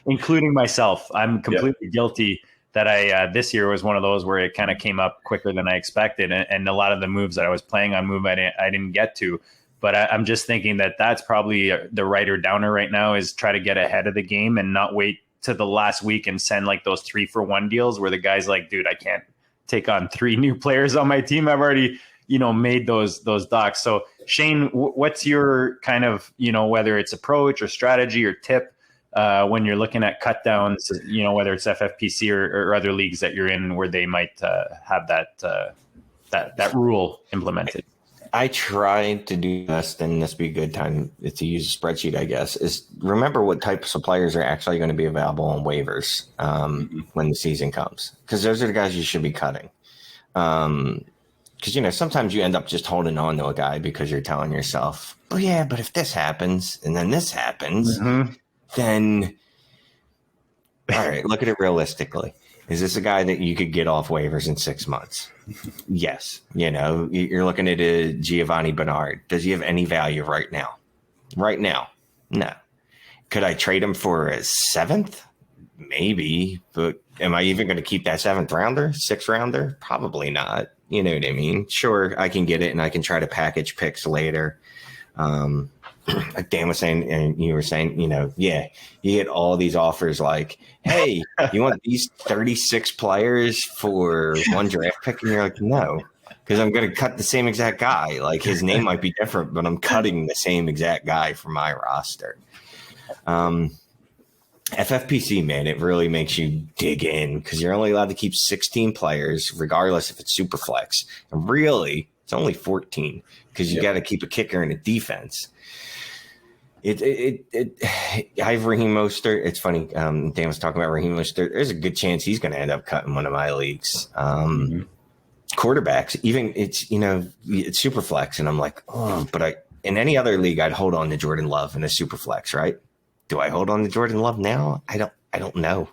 including myself. I'm completely guilty that I this year was one of those where it kind of came up quicker than I expected, and a lot of the moves that I was playing on I didn't get to. But I'm just thinking that that's probably the writer downer right now, is try to get ahead of the game and not wait to the last week and send like those 3-for-1 deals where the guy's like, dude, I can't take on 3 new players on my team. I've already made those docs. So Shane, what's your kind of, whether it's approach or strategy or tip when you're looking at cut downs, whether it's FFPC or other leagues that you're in where they might have that rule implemented? I try to do best, and this would be a good time to use a spreadsheet, I guess, is remember what types of players are actually going to be available on waivers when the season comes, because those are the guys you should be cutting. Because, sometimes you end up just holding on to a guy because you're telling yourself, oh, yeah, but if this happens and then this happens, then, all right, look at it realistically. Is this a guy that you could get off waivers in 6 months? Yes. You're looking at a Giovanni Bernard. Does he have any value right now? Right now? No. Could I trade him for a 7th? Maybe. But am I even going to keep that 7th rounder, 6th rounder? Probably not. You know what I mean? Sure, I can get it, and I can try to package picks later. Like Dan was saying, and you were saying, you get all these offers like, hey, you want these 36 players for 1 draft pick? And you're like, no, because I'm going to cut the same exact guy. Like, his name might be different, but I'm cutting the same exact guy from my roster. FFPC, man, it really makes you dig in, because you're only allowed to keep 16 players, regardless if it's Superflex. And really, it's only 14, because you got to keep a kicker and a defense. I have Raheem Mostert. It's funny. Dan was talking about Raheem Mostert. There's a good chance he's going to end up cutting one of my leagues. Quarterbacks, even it's Superflex, and I'm like, oh, but in any other league, I'd hold on to Jordan Love in a Superflex, right? Do I hold on to Jordan Love now? I don't know.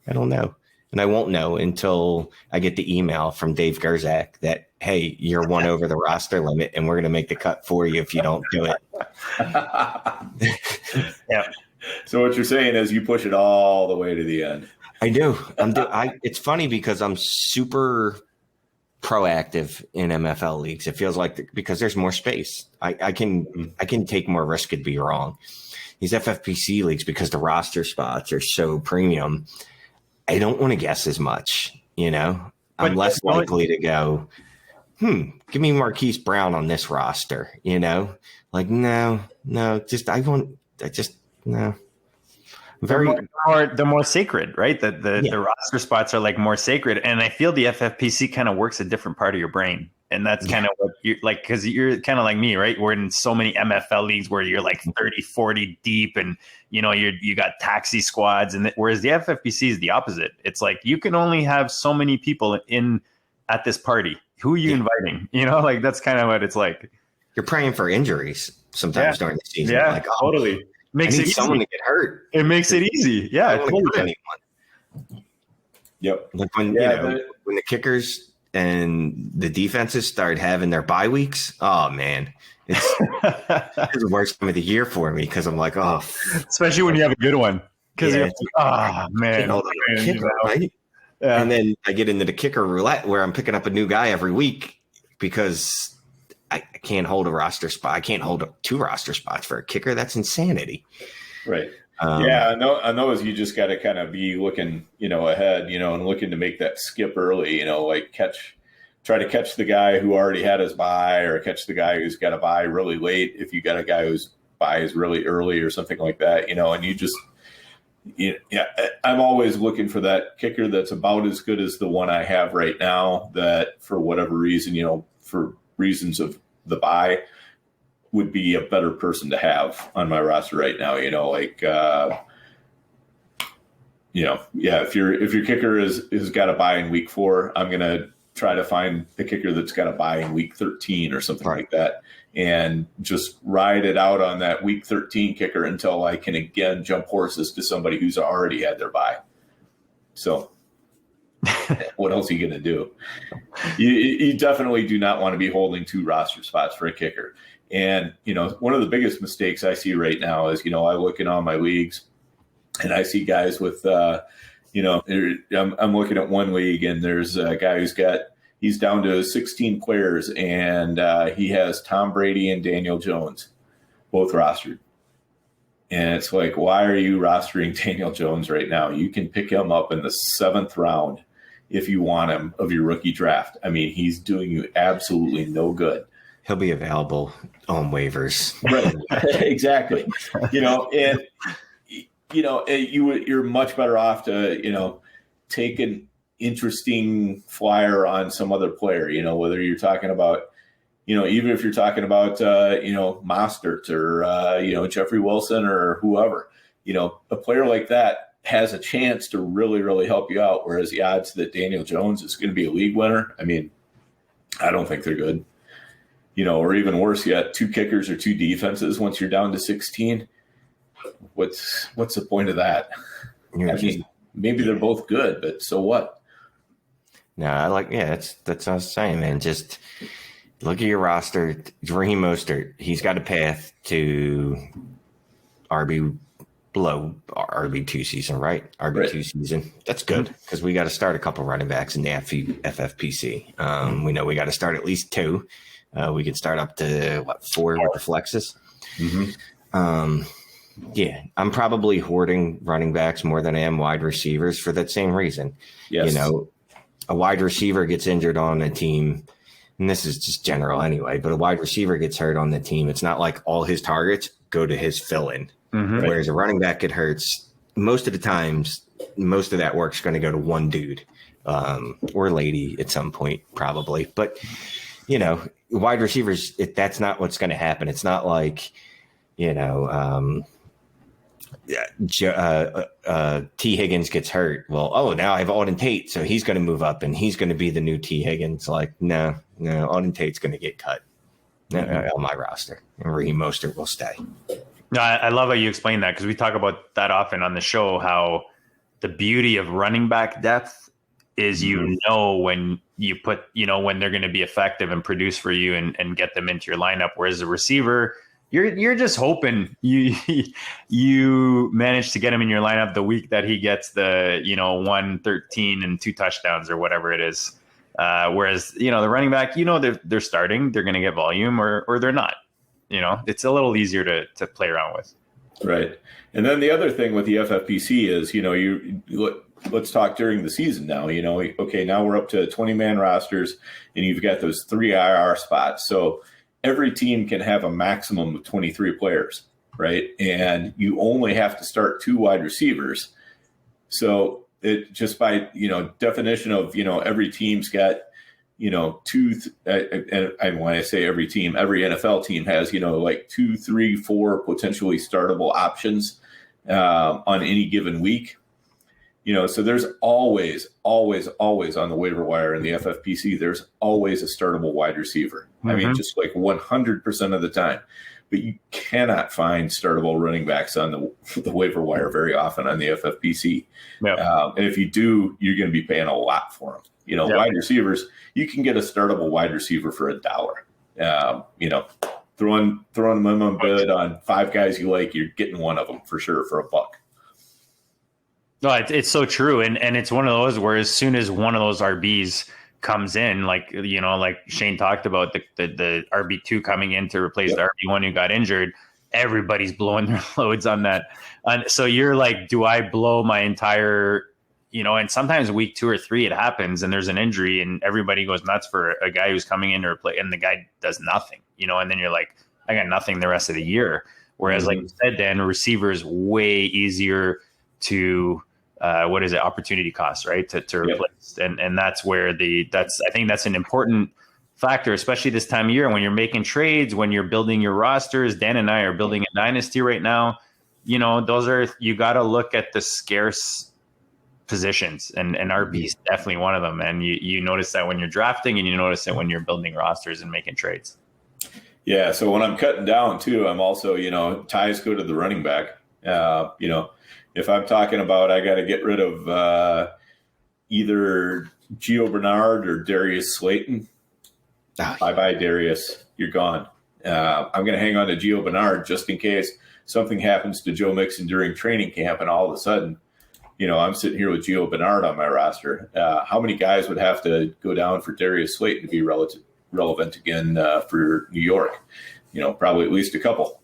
And I won't know until I get the email from Dave Gerzak that, hey, you're one over the roster limit, and we're going to make the cut for you if you don't do it. Yeah. So what you're saying is you push it all the way to the end. I do. It's funny because I'm super proactive in MFL leagues. It feels like because there's more space. I can take more risk and be wrong. These FFPC leagues, because the roster spots are so premium, I don't want to guess as much, I'm less likely to go, give me Marquise Brown on this roster, like, no, no, no. The more sacred, right? The roster spots are like more sacred. And I feel the FFPC kind of works a different part of your brain. And that's kind of what you like, because you're kind of like me, right? We're in so many MFL leagues where you're like 30, 40 deep and, you got taxi squads. And whereas the FFPC is the opposite. It's like you can only have so many people at this party. Who are you inviting? Like that's kind of what it's like. You're praying for injuries sometimes during the season. Yeah, like, totally. Makes it someone to get hurt. It makes it easy. Yeah, totally. Yep. Like when when the kickers and the defenses start having their bye weeks. Oh man, it's the worst time of the year for me because I'm like, especially when you have a good one. Because man, kicker, right? Yeah. And then I get into the kicker roulette where I'm picking up a new guy every week because I can't hold a roster spot. I can't hold 2 roster spots for a kicker. That's insanity. Right. I know. You just got to kind of be looking, ahead, and looking to make that skip early, like try to catch the guy who already had his bye or catch the guy who's got a bye really late. If you got a guy whose bye is really early or something like that, and you just, I'm always looking for that kicker that's about as good as the one I have right now that for whatever reason, for reasons of the bye would be a better person to have on my roster right now. If your kicker is got a bye in week 4, I'm going to try to find the kicker that's got a bye in week 13 or something like that. And just ride it out on that week 13 kicker until I can again jump horses to somebody who's already had their bye. So what else are you going to do? You definitely do not want to be holding 2 roster spots for a kicker. And, one of the biggest mistakes I see right now is, I look in all my leagues and I see guys with, I'm looking at one league and there's a guy he's down to 16 players and he has Tom Brady and Daniel Jones, both rostered. And it's like, why are you rostering Daniel Jones right now? You can pick him up in the 7th round if you want him of your rookie draft. I mean, he's doing you absolutely no good. He'll be available on waivers. Right. Exactly. You're much better off to, take an interesting flyer on some other player, whether you're talking about, even if you're talking about, Mostert or, Jeffrey Wilson or whoever, a player like that has a chance to really, really help you out. Whereas the odds that Daniel Jones is going to be a league winner, I mean, I don't think they're good, or even worse yet, 2 kickers or 2 defenses. Once you're down to 16, what's the point of that? I mean, maybe they're both good, but so what? No, that's what I was saying, man. Just look at your roster. Raheem Mostert, he's got a path to RB2 season, right? RB2 season. That's good because we got to start a couple running backs in the FFPC. We know we got to start at least 2. We could start up to 4 with the flexes. Mm-hmm. I'm probably hoarding running backs more than I am wide receivers for that same reason. Yes. A wide receiver gets injured on a team, and this is just general anyway, but a wide receiver gets hurt on the team. It's not like all his targets go to his fill-in. Mm-hmm. Whereas a running back get hurts, most of the times, most of that work's going to go to one dude or lady at some point, probably. But, wide receivers, that's not what's going to happen. It's not like, T. Higgins gets hurt. Well, now I have Auden Tate, so he's going to move up and he's going to be the new T. Higgins. Like, no, Auden Tate's going to get cut on my roster, and Raheem Mostert will stay. No, I love how you explain that because we talk about that often on the show, how the beauty of running back depth is, when you put, when they're going to be effective and produce for you and get them into your lineup. Whereas a receiver, you're just hoping you manage to get him in your lineup the week that he gets the 113 and 2 touchdowns or whatever it is. Whereas the running back, they're starting, they're going to get volume or they're not. It's a little easier to play around with. Right. And then the other thing with the FFPC is, let's talk during the season now. Okay, now we're up to 20-man rosters, and you've got those 3 IR spots. So every team can have a maximum of 23 players, right? And you only have to start 2 wide receivers. So it just by, definition of, every team's got, and when I say every team, every NFL team has, like 2, 3, 4 potentially startable options on any given week. So there's always on the waiver wire in the FFPC, there's always a startable wide receiver. Mm-hmm. I mean, just like 100% of the time. But you cannot find startable running backs on the waiver wire very often on the FFPC. Yep. And if you do, you're going to be paying a lot for them. Yep. Wide receivers, you can get a startable wide receiver for $1. Throwing a minimum bid on 5 guys you like, you're getting one of them for sure for $1. No, it's so true. And it's one of those where as soon as one of those RBs comes in, like Shane talked about the RB2 coming in to replace the RB1 who got injured, everybody's blowing their loads on that. And so you're like, do I blow my entire, and sometimes week 2 or 3 it happens and there's an injury and everybody goes nuts for a guy who's coming in to replace, and the guy does nothing, and then you're like, I got nothing the rest of the year. Whereas like you said, Dan, a receiver is way easier to opportunity cost, right? To replace. And that's where I think that's an important factor, especially this time of year when you're making trades, when you're building your rosters. Dan and I are building a dynasty right now. You got to look at the scarce positions, and RB is definitely one of them. And you notice that when you're drafting, and you notice it when you're building rosters and making trades. Yeah. So when I'm cutting down too, I'm also, ties go to the running back. If I'm talking about I got to get rid of either Gio Bernard or Darius Slayton, bye-bye, Darius. You're gone. I'm going to hang on to Gio Bernard just in case something happens to Joe Mixon during training camp and all of a sudden, I'm sitting here with Gio Bernard on my roster. How many guys would have to go down for Darius Slayton to be relevant again for New York? Probably at least a couple.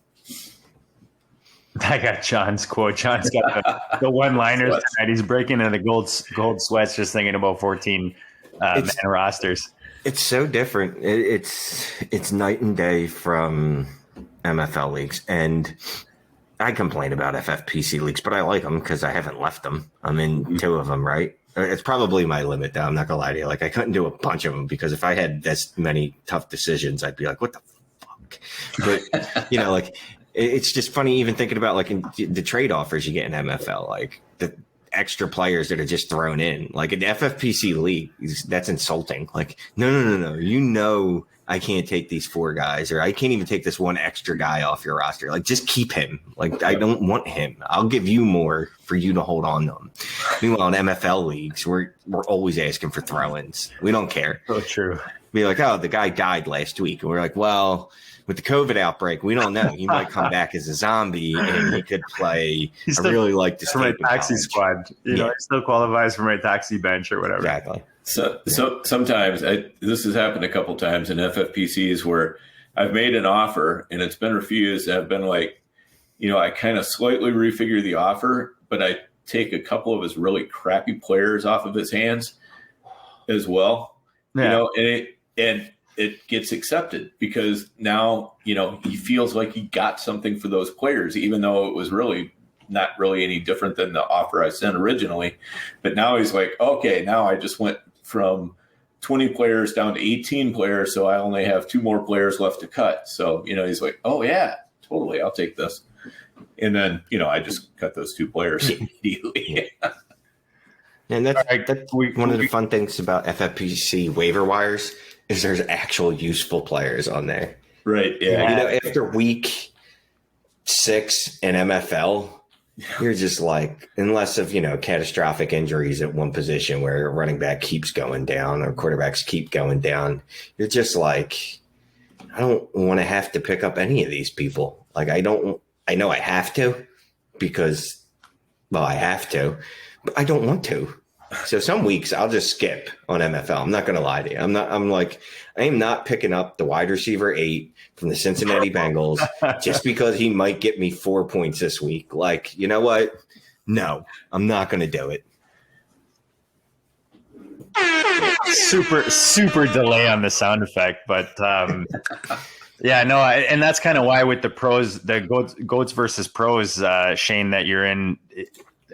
I got John's quote. John's got the one-liners tonight. He's breaking into the gold sweats just thinking about 14 man rosters. It's so different. It's night and day from MFL leagues. And I complain about FFPC leagues, but I like them because I haven't left them. I'm in 2 of them, right? It's probably my limit, though. I'm not going to lie to you. Like, I couldn't do a bunch of them because if I had this many tough decisions, I'd be like, what the fuck? But, it's just funny even thinking about like in the trade offers you get in MFL, like the extra players that are just thrown in. Like an FFPC league, that's insulting. Like, no. I can't take these 4 guys, or I can't even take this one extra guy off your roster. Like, just keep him. Like, I don't want him. I'll give you more for you to hold on to him. Meanwhile, in MFL leagues, we're always asking for throw-ins. We don't care. So true. Be like, oh, the guy died last week. And we're like, well, with the COVID outbreak, we don't know. He might come back as a zombie and he could play. I really like this for my taxi squad. He still qualifies for my taxi bench or whatever. Exactly. So sometimes this has happened a couple times in FFPCs where I've made an offer and it's been refused. And I've been like, I kind of slightly refigure the offer, but I take a couple of his really crappy players off of his hands as well. Yeah. And it gets accepted because now, he feels like he got something for those players, even though it was really not really any different than the offer I sent originally. But now he's like, okay, now I just went from 20 players down to 18 players. So I only have 2 more players left to cut. So, he's like, oh yeah, totally. I'll take this. And then, I just cut those 2 players immediately. And that's one of the fun things about FFPC waiver wires is there's actual useful players on there. Right. Yeah. After week 6 in MFL, you're just like, unless of, catastrophic injuries at one position where a running back keeps going down or quarterbacks keep going down, you're just like, I don't want to have to pick up any of these people. Like, I know I have to because, I have to, but I don't want to. So some weeks I'll just skip on MFL. I'm not going to lie to you. I am not picking up the wide receiver 8 from the Cincinnati Bengals just because he might get me 4 points this week. Like, you know what? No, I'm not going to do it. Super delay on the sound effect, but yeah, no, and that's kind of why with the pros, the goats versus pros, Shane, that you're in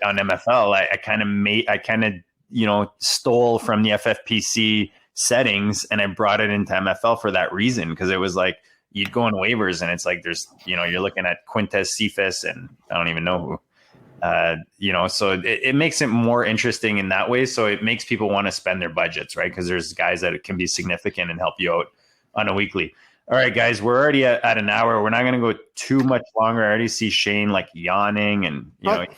on MFL, I kind of stole from the FFPC settings and I brought it into MFL for that reason, because it was like you'd go on waivers and it's like there's you're looking at Quintez Cephas and I don't even know who. So it makes it more interesting in that way. So it makes people want to spend their budgets, right? Because there's guys that it can be significant and help you out on a weekly. All right, guys, we're already at an hour. We're not going to go too much longer. I already see Shane like yawning and, like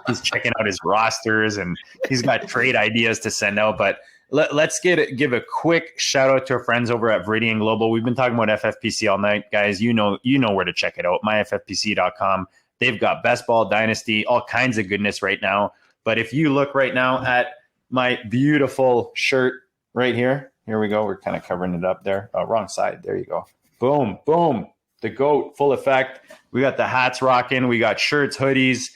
he's checking out his rosters and he's got trade ideas to send out. But let's give a quick shout out to our friends over at Viridian Global. We've been talking about FFPC all night, guys. You know where to check it out, myffpc.com. They've got best ball, dynasty, all kinds of goodness right now. But if you look right now at my beautiful shirt right here, here we go. We're kind of covering it up there. Oh, wrong side. There you go. Boom, boom. The GOAT, full effect. We got the hats rocking. We got shirts, hoodies.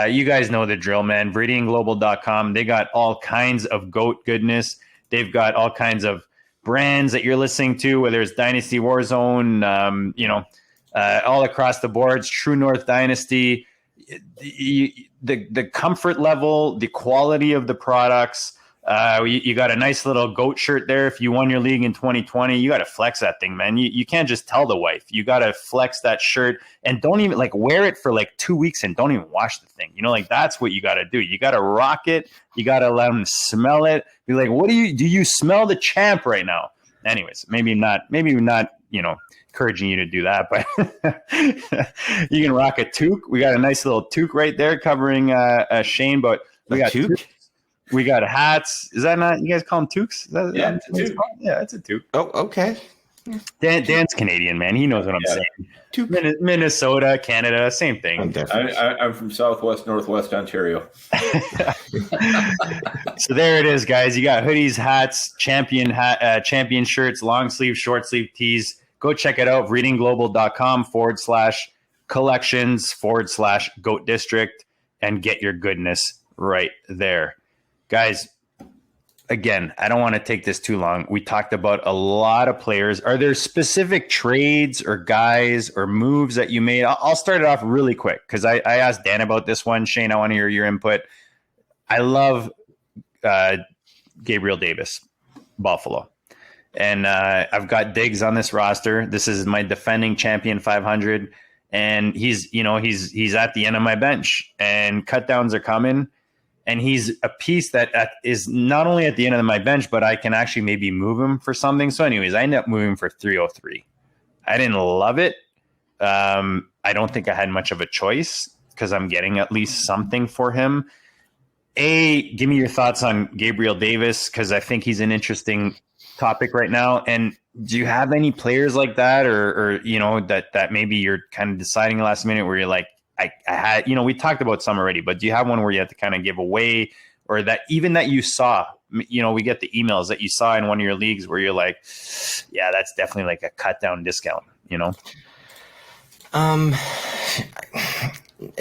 You guys know the drill, man. ViridianGlobal.com. They got all kinds of GOAT goodness. They've got all kinds of brands that you're listening to, whether it's Dynasty, Warzone, all across the boards, True North Dynasty, the comfort level, the quality of the products. You got a nice little GOAT shirt there. If you won your league in 2020, you got to flex that thing, man. You can't just tell the wife. You got to flex that shirt and don't even wear it for 2 weeks and don't even wash the thing. That's what you got to do. You got to rock it. You got to let them smell it. Be like, do you smell the champ right now? Anyways, maybe not, encouraging you to do that, but you can rock a toque. We got a nice little toque right there covering Shane, but we got toque. We got hats. Is that not, you guys call them toques? Yeah, it's a toque. Yeah, it's a toque. Oh, okay. Dan's Canadian, man. He knows what I'm saying. Minnesota, Canada, same thing. I'm from Northwest Ontario. So there it is, guys. You got hoodies, hats, champion shirts, long sleeve, short sleeve tees. Go check it out. readingglobal.com/collections/GOAT District and get your goodness right there. Guys, again, I don't want to take this too long. We talked about a lot of players. Are there specific trades or guys or moves that you made? I'll start it off really quick because I asked Dan about this one. Shane, I want to hear your input. I love Gabriel Davis, Buffalo. And I've got Diggs on this roster. This is my defending champion 500. And he's at the end of my bench. And cutdowns are coming. And he's a piece that is not only at the end of my bench, but I can actually maybe move him for something. So anyways, I ended up moving for 303. I didn't love it. I don't think I had much of a choice because I'm getting at least something for him. Give me your thoughts on Gabriel Davis because I think he's an interesting topic right now. And do you have any players like that or that maybe you're kind of deciding last minute where you're like, I had, we talked about some already, but do you have one where you have to kind of give away or that even that you saw, we get the emails that you saw in one of your leagues where you're like, yeah, that's definitely like a cut down discount,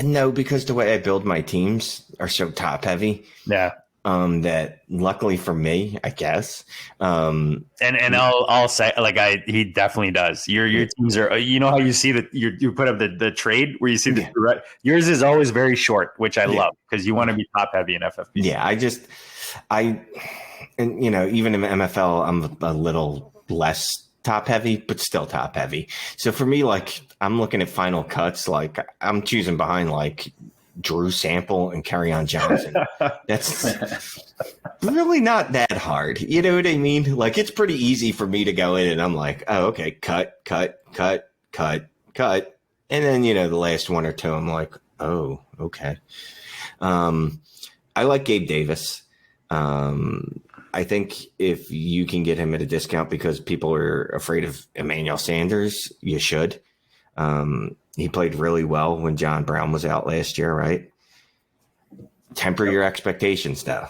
No, because the way I build my teams are so top heavy. Yeah. That luckily for me, I guess. And I'll say he definitely does. Your teams are, how you see that you put up the trade where you see the yours is always very short, which I love because you want to be top heavy in FFPC. Yeah, even in MFL, I'm a little less top heavy, but still top heavy. So for me, I'm looking at final cuts, I'm choosing behind Drew Sample and Kerryon Johnson. That's really not that hard. You know what I mean? It's pretty easy for me to go in and I'm like, oh, okay, cut. And then, the last one or two, I'm like, oh, okay. I like Gabe Davis. I think if you can get him at a discount because people are afraid of Emmanuel Sanders, you should. He played really well when John Brown was out last year, right? Temper your expectations, though.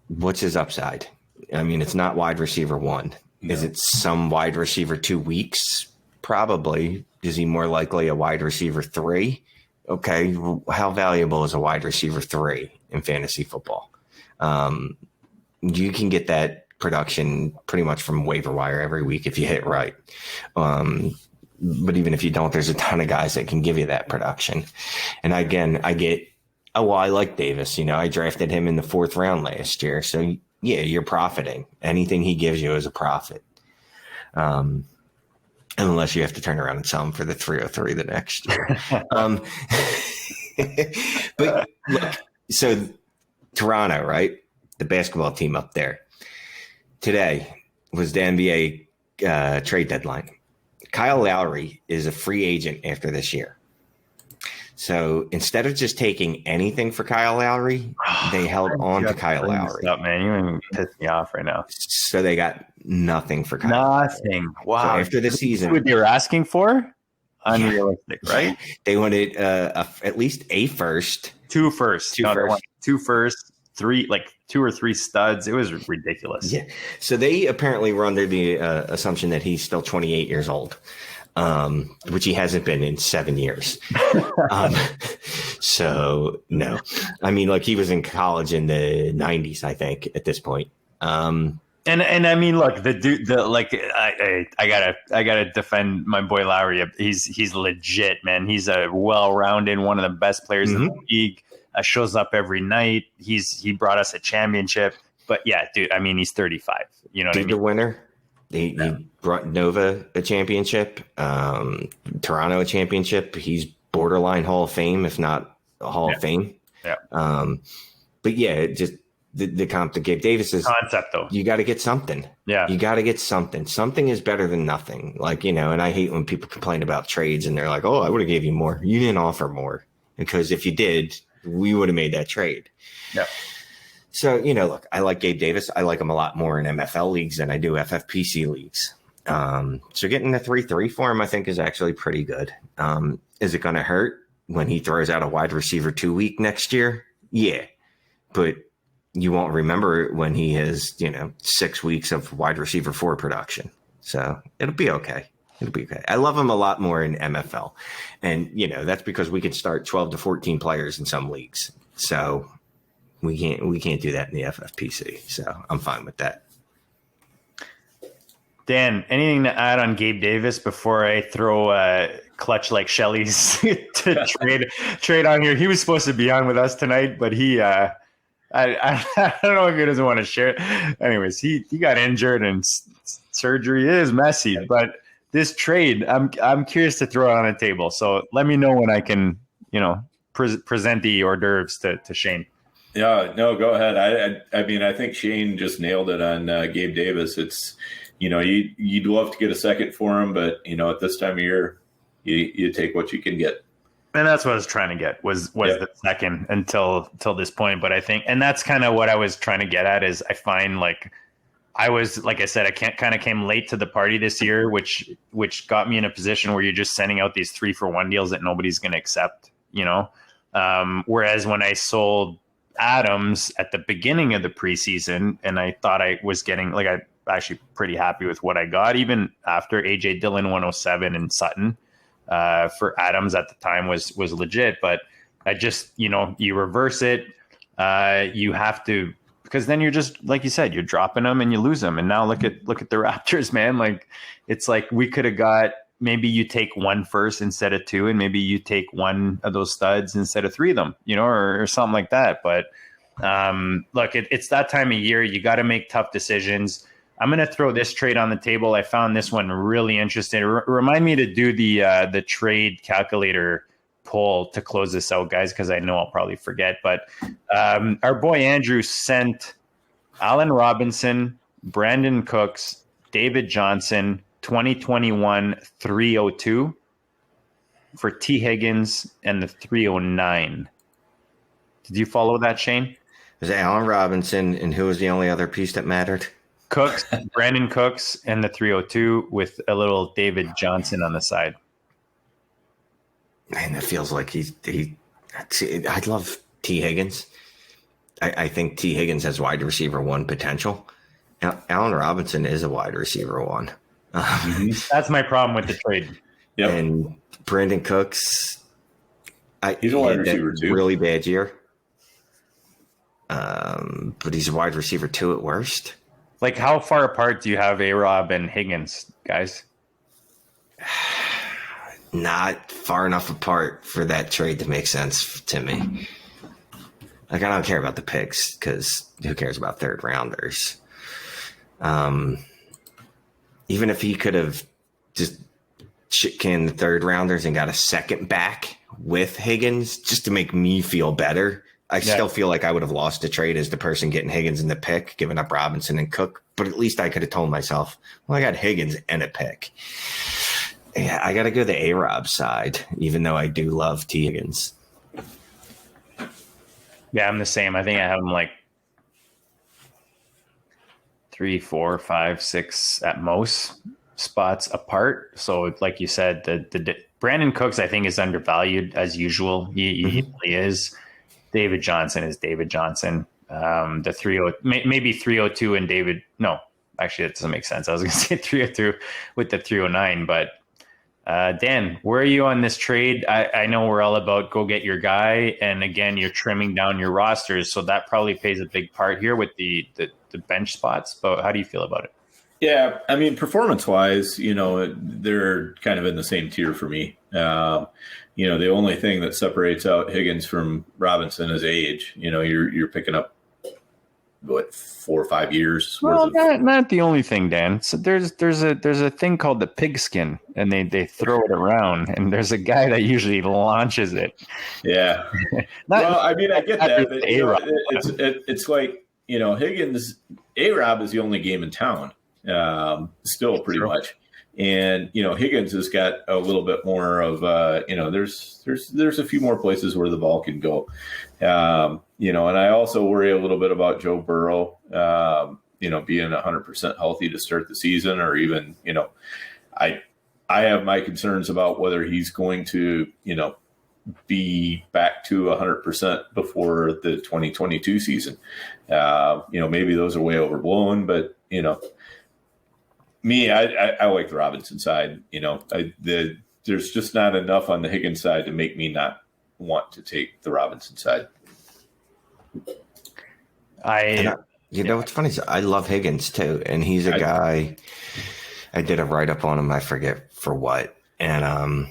What's his upside? I mean, it's not wide receiver 1. No. Is it some wide receiver 2 weeks? Probably. Is he more likely a wide receiver 3? Okay. How valuable is a wide receiver 3 in fantasy football? You can get that production pretty much from waiver wire every week if you hit right. But even if you don't, there's a ton of guys that can give you that production. And again, I get, I like Davis. I drafted him in the 4th round last year. So yeah, you're profiting. Anything he gives you is a profit. Unless you have to turn around and sell him for the 303 the next year. But look, so Toronto, right? The basketball team up there. Today was the NBA trade deadline. Kyle Lowry is a free agent after this year. So instead of just taking anything for Kyle Lowry, they held on to Kyle Lowry. Up, man. You even pissed me off right now. So they got nothing for Kyle Lowry. Nothing. Wow. So after the season. What they were asking for? Unrealistic, right? They wanted at least a first. 2 firsts. Two firsts. 2 firsts. 3, like 2 or 3 studs. It was ridiculous. Yeah. So they apparently were under the assumption that he's still 28 years old, which he hasn't been in 7 years. So no, I mean, like he was in college in the 90s, I think, at this point. And I mean, look, the dude, I gotta defend my boy Lowry. He's legit, man. He's a well-rounded, one of the best players in the league. Shows up every night. He brought us a championship. But yeah, dude, I mean, he's 35. You know what I mean? The winner. He brought Nova a championship, Toronto a championship. He's borderline Hall of Fame, if not a Hall of Fame. Yeah. But yeah, just the comp to Gabe Davis is concept though. You got to get something. Yeah. You got to get something. Something is better than nothing. Like, and I hate when people complain about trades and they're like, oh, I would have gave you more. You didn't offer more, because if you did, we would have made that trade. Yeah. So, look, I like Gabe Davis. I like him a lot more in MFL leagues than I do FFPC leagues. So getting the 3-3 for him, I think, is actually pretty good. Is it going to hurt when he throws out a wide receiver 2 week next year? Yeah. But you won't remember it when he has, 6 weeks of wide receiver 4 production. So it'll be okay. It'll be okay. I love him a lot more in MFL. And, that's because we can start 12 to 14 players in some leagues. So we can't do that in the FFPC. So I'm fine with that. Dan, anything to add on Gabe Davis before I throw clutch like Shelley's to trade on here? He was supposed to be on with us tonight, but he I don't know if he doesn't want to share it. Anyways, he got injured and surgery is messy, but this trade, I'm curious to throw it on a table. So let me know when I can, present the hors d'oeuvres to Shane. Yeah, no, go ahead. I mean, I think Shane just nailed it on Gabe Davis. It's, you'd love to get a second for him, but at this time of year, you take what you can get. And that's what I was trying to get was the second until this point. But I think, and that's kind of what I was trying to get at is I find like I said, I kind of came late to the party this year, which got me in a position where you're just sending out these 3-for-1 deals that nobody's going to accept, whereas when I sold Adams at the beginning of the preseason and I thought I was getting I'm actually pretty happy with what I got, even after AJ Dillon 107 and Sutton for Adams at the time was legit. But I just, you reverse it. You have to, because then you're just, like you said, you're dropping them and you lose them. And now look at the Raptors, man. Like, it's like we could have got, maybe you take 1 first instead of 2, and maybe you take 1 of those studs instead of 3 of them, or something like that. But look, it's that time of year. You got to make tough decisions. I'm going to throw this trade on the table. I found this one really interesting. Remind me to do the trade calculator poll to close this out, guys, because I know I'll probably forget. But our boy Andrew sent Allen Robinson, Brandon Cooks, David Johnson, 2021 302 for T. Higgins and the 309. Did you follow that, Shane? It was Allen Robinson, and who was the only other piece that mattered? Cooks, Brandon Cooks, and the 302 with a little David Johnson on the side. Man, that feels like I love T. Higgins. I think T. Higgins has wide receiver 1 potential. Allen Robinson is a wide receiver 1. That's my problem with the trade. Yep. And Brandon Cooks, he's a wide receiver too. Really bad year. But he's a wide receiver 2 at worst. Like, how far apart do you have A-Rob and Higgins, guys? Not far enough apart for that trade to make sense to me. Like, I don't care about the picks because who cares about third rounders? Even if he could have just shit-canned the third rounders and got a second back with Higgins just to make me feel better, I still feel like I would have lost the trade as the person getting Higgins in the pick, giving up Robinson and Cook. But at least I could have told myself, well, I got Higgins and a pick. Yeah, I got to go the A-Rob side, even though I do love T. Higgins. Yeah, I'm the same. I think I have him like 3, 4, 5, 6 at most spots apart. So, like you said, the Brandon Cooks, I think, is undervalued as usual. He really is. David Johnson is David Johnson. The 30, maybe 302 and David. No, actually, that doesn't make sense. I was going to say 302 with the 309, but. Dan, where are you on this trade? I know we're all about go get your guy. And again, you're trimming down your rosters. So that probably plays a big part here with the bench spots. But how do you feel about it? Yeah, I mean, performance-wise, they're kind of in the same tier for me. The only thing that separates out Higgins from Robinson is age. You're picking up, 4 or 5 years. Well, not the only thing, Dan. So there's a thing called the pigskin, and they throw it around, and there's a guy that usually launches it. Yeah. I get that. But, it's like Higgins. A-Rob is the only game in town. Still pretty much. And, Higgins has got a little bit more of, there's a few more places where the ball can go. And I also worry a little bit about Joe Burrow, being 100% healthy to start the season, or even, I have my concerns about whether he's going to, be back to 100% before the 2022 season. Maybe those are way overblown, but, me, I like the Robinson side. There's just not enough on the Higgins side to make me not want to take the Robinson side. What's funny is I love Higgins too, and he's a guy. I did a write up on him. I forget for what, and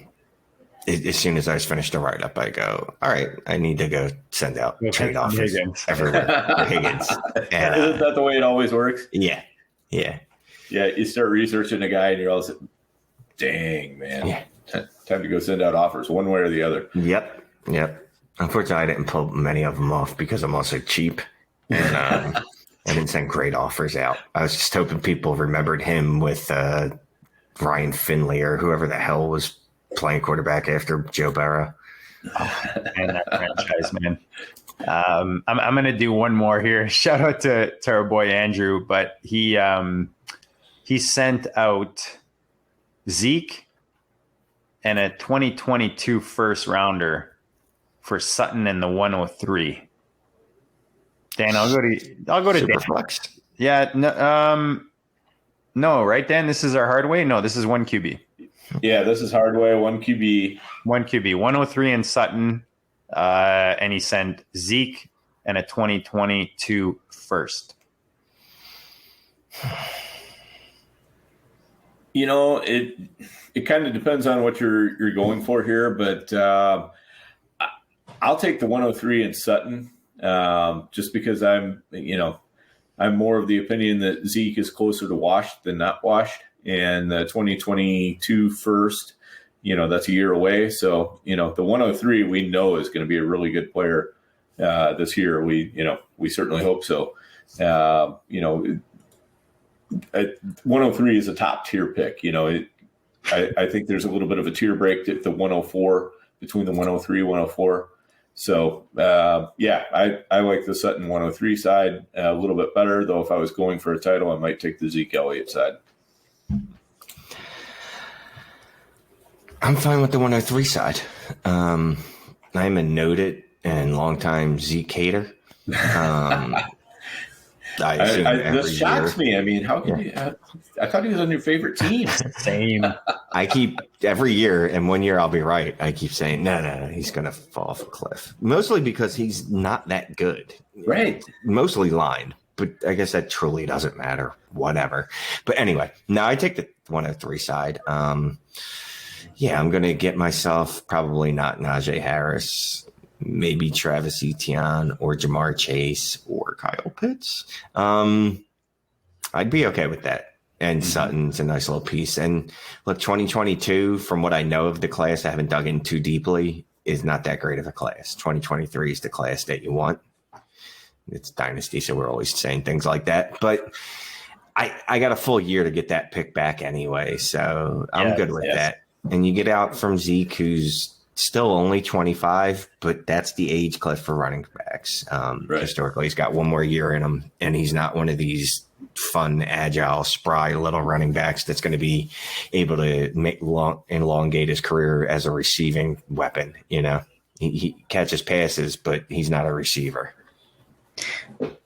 as soon as I was finished the write up, I go, all right, I need to go send out trade offers everywhere for Higgins. And, isn't that the way it always works? Yeah. Yeah, you start researching a guy and you're all like, dang, man. Yeah. Time to go send out offers one way or the other. Yep. Unfortunately, I didn't pull many of them off because I'm also cheap. And I didn't send great offers out. I was just hoping people remembered him with Ryan Finley or whoever the hell was playing quarterback after Joe Burrow. Oh, man, that franchise, man. I'm going to do one more here. Shout out to our boy Andrew, but he sent out Zeke and a 2022 first rounder for Sutton and the 103. Dan, I'll go to Superflex. Dan. Yeah, no, right, Dan? This is our hard way? No, this is 1 QB. Yeah, this is hard way, 1 QB. 1 QB, 103 in Sutton. And he sent Zeke and a 2022 first. It kind of depends on what you're going for here, but I'll take the 103 in Sutton, just because I'm more of the opinion that Zeke is closer to washed than not washed, and the 2022 first, that's a year away. So, the 103 we know is going to be a really good player this year. We certainly hope so. 103 is a top tier pick. I think there's a little bit of a tier break at the 104 between the 103 104. So I like the Sutton 103 side a little bit better, though. If I was going for a title, I might take the Zeke Elliott side. I'm fine with the 103 side. I'm a noted and longtime Zeke hater. I assume this shocks me. I mean, how can you? I thought he was on your favorite team. Same. I keep every year, and one year I'll be right. I keep saying, no, he's going to fall off a cliff. Mostly because he's not that good. Right. Mostly line, but I guess that truly doesn't matter. Whatever. But anyway, now I take the 103 side. Yeah, I'm going to get myself probably not Najee Harris, maybe Travis Etienne or Jamar Chase or Kyle Pitts. I'd be okay with that. And Sutton's a nice little piece. And look, 2022, from what I know of the class, I haven't dug in too deeply, is not that great of a class. 2023 is the class that you want. It's Dynasty, so we're always saying things like that. But I got a full year to get that pick back anyway, so I'm good with that. And you get out from Zeke, who's still only 25, but that's the age cliff for running backs. Historically, he's got one more year in him, and he's not one of these fun, agile, spry little running backs that's going to be able to elongate his career as a receiving weapon. You know, he catches passes, but he's not a receiver.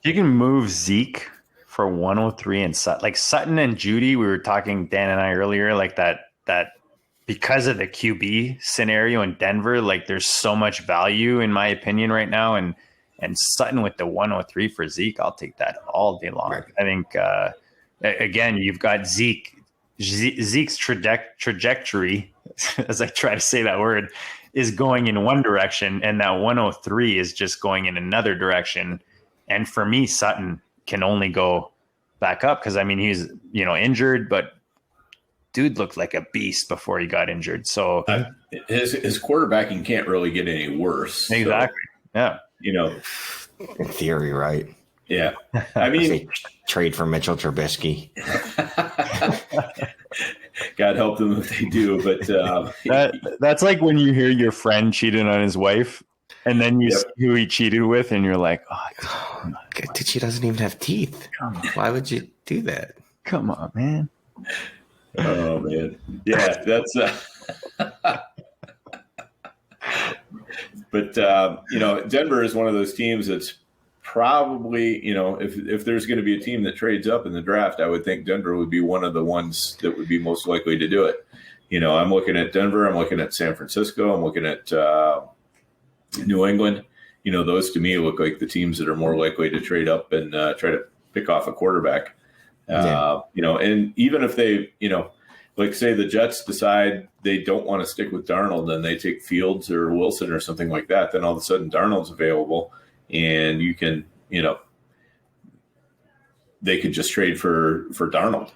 You can move Zeke for 103 and Sutton and Judy. We were talking, Dan and I, earlier, like that because of the QB scenario in Denver, like there's so much value in my opinion right now. And Sutton with the 103 for Zeke, I'll take that all day long. Right. I think, again, you've got Zeke's trajectory, as I try to say that word, is going in one direction, and that 103 is just going in another direction. And for me, Sutton can only go back up because, I mean, he's, injured, but dude looked like a beast before he got injured. So his quarterbacking can't really get any worse. Exactly. So, yeah. In theory, right? Yeah. I mean, trade for Mitchell Trubisky. God help them if they do. But that's like when you hear your friend cheated on his wife, and then you see who he cheated with, and you're like, oh, dude, she doesn't even have teeth. Why would you do that? Come on, man. Oh man, yeah, that's. But Denver is one of those teams that's probably, if there's going to be a team that trades up in the draft, I would think Denver would be one of the ones that would be most likely to do it. I'm looking at Denver, I'm looking at San Francisco, I'm looking at New England. Those to me look like the teams that are more likely to trade up and try to pick off a quarterback. And even if they, like say the Jets decide they don't want to stick with Darnold and they take Fields or Wilson or something like that, then all of a sudden Darnold's available and you can, they could just trade for Darnold,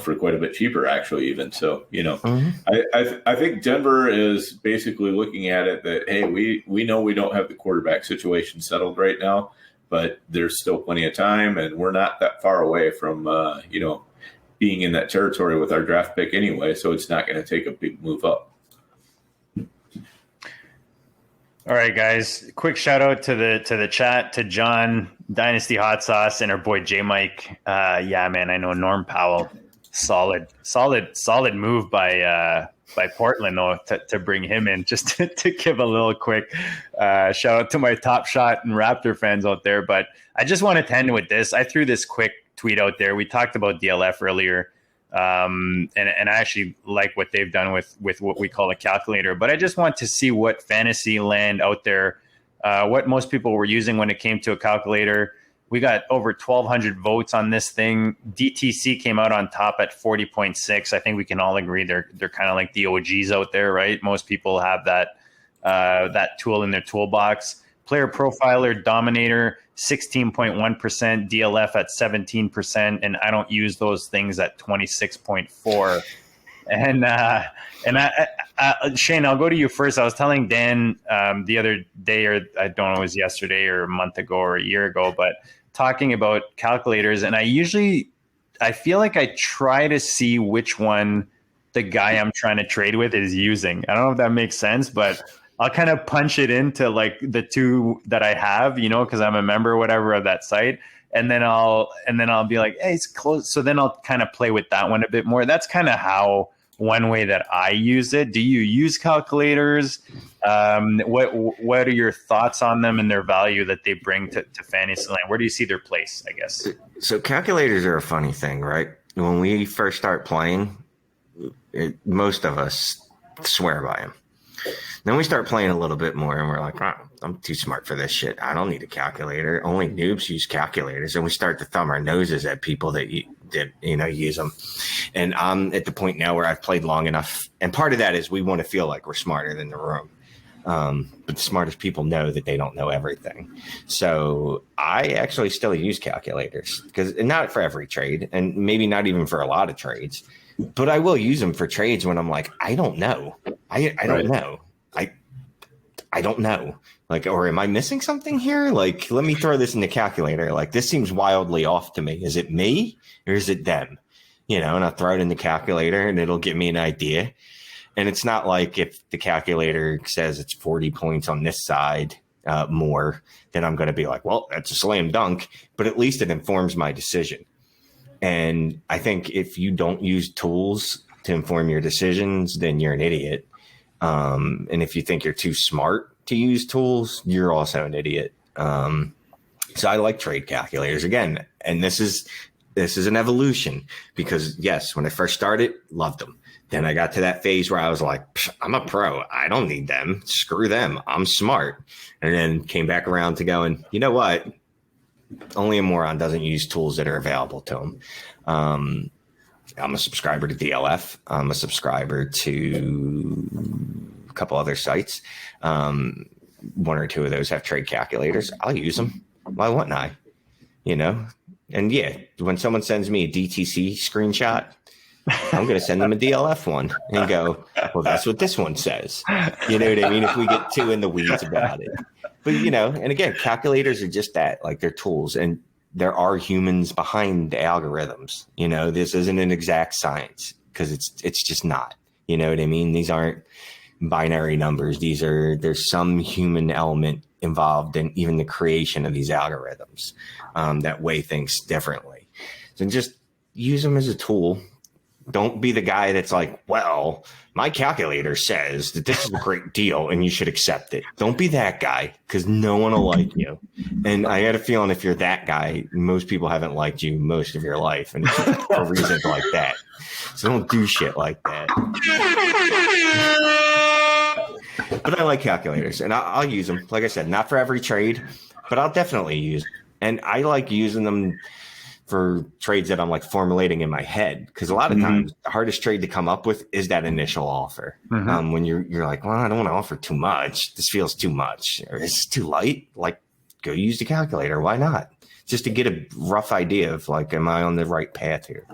for quite a bit cheaper actually even. So, I think Denver is basically looking at it that, hey, we know we don't have the quarterback situation settled right now, but there's still plenty of time, and we're not that far away from, being in that territory with our draft pick anyway. So it's not going to take a big move up. All right, guys. Quick shout out to the chat, to John, Dynasty Hot Sauce, and our boy J Mike. Yeah, man, I know Norm Powell. Solid move by Portland though to bring him in. Just to give a little quick shout out to my Top Shot and Raptor fans out there. But I just wanted to end with this. I threw this quick tweet out there. We talked about DLF earlier, and I actually like what they've done with what we call a calculator. But I just want to see what fantasy land out there, what most people were using when it came to a calculator. We got over 1,200 votes on this thing. DTC came out on top at 40.6. I think we can all agree they're kind of like the OGs out there, right? Most people have that tool in their toolbox. Player Profiler, Dominator, 16.1%, DLF at 17%, and I don't use those things at 26.4%. And Shane, I'll go to you first. I was telling Dan the other day, or I don't know, it was yesterday or a month ago or a year ago, but talking about calculators, and I feel like I try to see which one the guy I'm trying to trade with is using. I don't know if that makes sense, but I'll kind of punch it into like the two that I have, because I'm a member or whatever of that site. And then I'll be like, hey, it's close. So then I'll kind of play with that one a bit more. That's kind of how one way that I use it. Do you use calculators? What are your thoughts on them and their value that they bring to fantasy land? Where do you see their place, I guess? So calculators are a funny thing, right? When we first start playing, most of us swear by them. Then we start playing a little bit more and we're like, oh, I'm too smart for this shit. I don't need a calculator. Only noobs use calculators. And we start to thumb our noses at people that use them. And I'm at the point now where I've played long enough. And part of that is we want to feel like we're smarter than the room. But the smartest people know that they don't know everything. So I actually still use calculators because not for every trade and maybe not even for a lot of trades, but I will use them for trades when I'm like, I don't know. I don't know. I don't know. Like, or am I missing something here? Like, let me throw this in the calculator. Like, this seems wildly off to me. Is it me or is it them? And I'll throw it in the calculator and it'll give me an idea. And it's not like if the calculator says it's 40 points on this side more, then I'm going to be like, well, that's a slam dunk. But at least it informs my decision. And I think if you don't use tools to inform your decisions, then you're an idiot. And if you think you're too smart to use tools, you're also an idiot. So I like trade calculators again. And this is an evolution because yes, when I first started, loved them. Then I got to that phase where I was like, I'm a pro. I don't need them. Screw them. I'm smart. And then came back around to going, you know what? Only a moron doesn't use tools that are available to them. I'm a subscriber to DLF. I'm a subscriber to a couple other sites. One or two of those have trade calculators. I'll use them. Why wouldn't I? And yeah, when someone sends me a DTC screenshot, I'm going to send them a DLF one and go, well, that's what this one says. You know what I mean? If we get too in the weeds about it. But, and again, calculators are just that, like they're tools. And there are humans behind the algorithms. This isn't an exact science because it's just not. You know what I mean? These aren't binary numbers. There's some human element involved in even the creation of these algorithms that weigh things differently. So just use them as a tool. Don't be the guy that's like, well, my calculator says that this is a great deal and you should accept it. Don't be that guy because no one will like you. And I got a feeling if you're that guy, most people haven't liked you most of your life and for reasons like that. So don't do shit like that. But I like calculators and I'll use them. Like I said, not for every trade, but I'll definitely use them. And I like using them for trades that I'm like formulating in my head. Because a lot of times the hardest trade to come up with is that initial offer. When you're like, well, I don't want to offer too much. This feels too much. Or is this too light? Like, go use the calculator. Why not? Just to get a rough idea of like, am I on the right path here?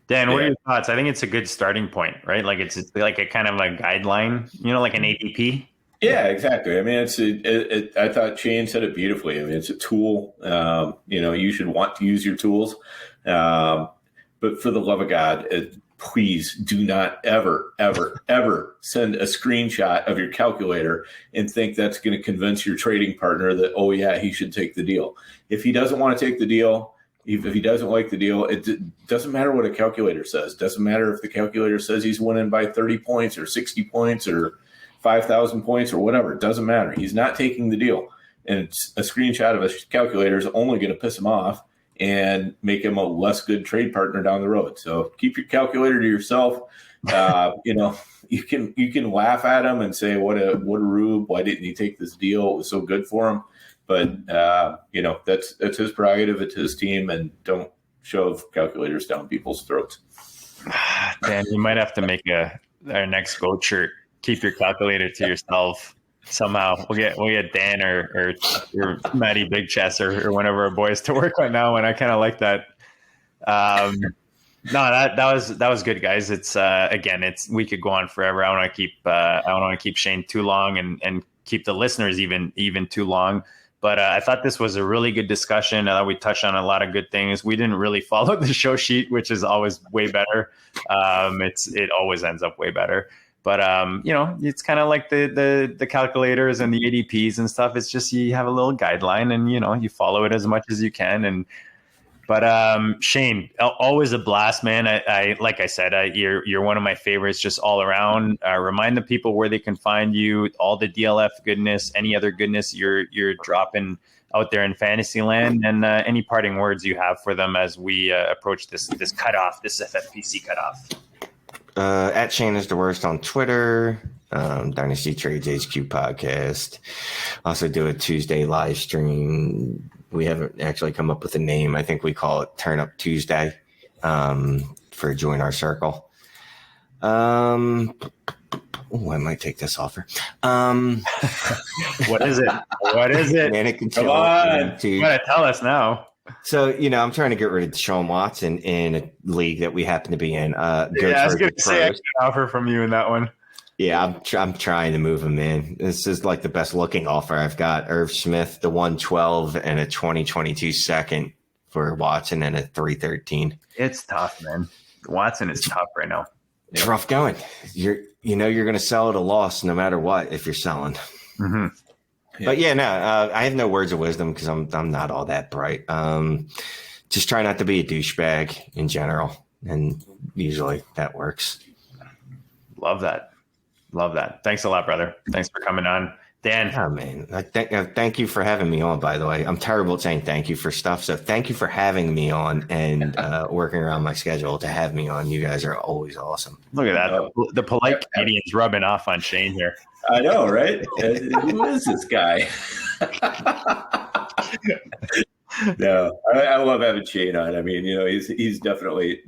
Dan, what are your thoughts? I think it's a good starting point, right? Like it's like a kind of a guideline, like an ADP. Yeah, exactly. I mean, I thought Shane said it beautifully. I mean, it's a tool. You should want to use your tools. But for the love of God, please do not ever, ever, ever send a screenshot of your calculator and think that's going to convince your trading partner that, oh, yeah, he should take the deal. If he doesn't want to take the deal, if he doesn't like the deal, it doesn't matter what a calculator says. It doesn't matter if the calculator says he's winning by 30 points or 60 points or 5,000 points or whatever. It doesn't matter. He's not taking the deal. And it's a screenshot of a calculator is only going to piss him off and make him a less good trade partner down the road. So keep your calculator to yourself. You can laugh at him and say, what a rube. Why didn't he take this deal? It was so good for him. But, that's his prerogative. It's his team. And don't shove calculators down people's throats. Dan, you might have to make our next GOAT shirt. Keep your calculator to yourself somehow. We'll get Dan or Matty Big Chest or one of our boys to work on now. And I kind of like that. That was good, guys. It's we could go on forever. I don't want to keep Shane too long and keep the listeners even too long. But I thought this was a really good discussion. We touched on a lot of good things. We didn't really follow the show sheet, which is always way better. It always ends up way better. But, it's kind of like the calculators and the ADPs and stuff. It's just you have a little guideline and, you follow it as much as you can. And But Shane, always a blast, man. I like I said, you're one of my favorites just all around. Remind the people where they can find you, all the DLF goodness, any other goodness you're dropping out there in fantasy land, and any parting words you have for them as we approach this cutoff, this FFPC cutoff. At Shane is the worst on Twitter. Dynasty Trades HQ podcast. Also do a Tuesday live stream. We haven't actually come up with a name. I think we call it Turn Up Tuesday for Join Our Circle. I might take this offer. What is it? What is it? Come on. You gotta tell us now. So, I'm trying to get rid of Deshaun Watson in a league that we happen to be in. I was going to say I can offer from you in that one. Yeah, I'm trying to move him in. This is like the best looking offer I've got. Irv Smith, the 112 and a 2022 second for Watson and a 313. It's tough, man. Watson is tough right now. It's rough going. You're going to sell at a loss no matter what if you're selling. Mm-hmm. Yeah. But I have no words of wisdom because I'm not all that bright. Just try not to be a douchebag in general, and usually that works. Love that. Thanks a lot, brother. Thanks for coming on. Dan. Oh, man. Thank you for having me on, by the way. I'm terrible at saying thank you for stuff. So thank you for having me on and working around my schedule to have me on. You guys are always awesome. Look at that. The polite Canadians rubbing off on Shane here. I know, right? Who is this guy? No, I love having Shane on. I mean, he's definitely,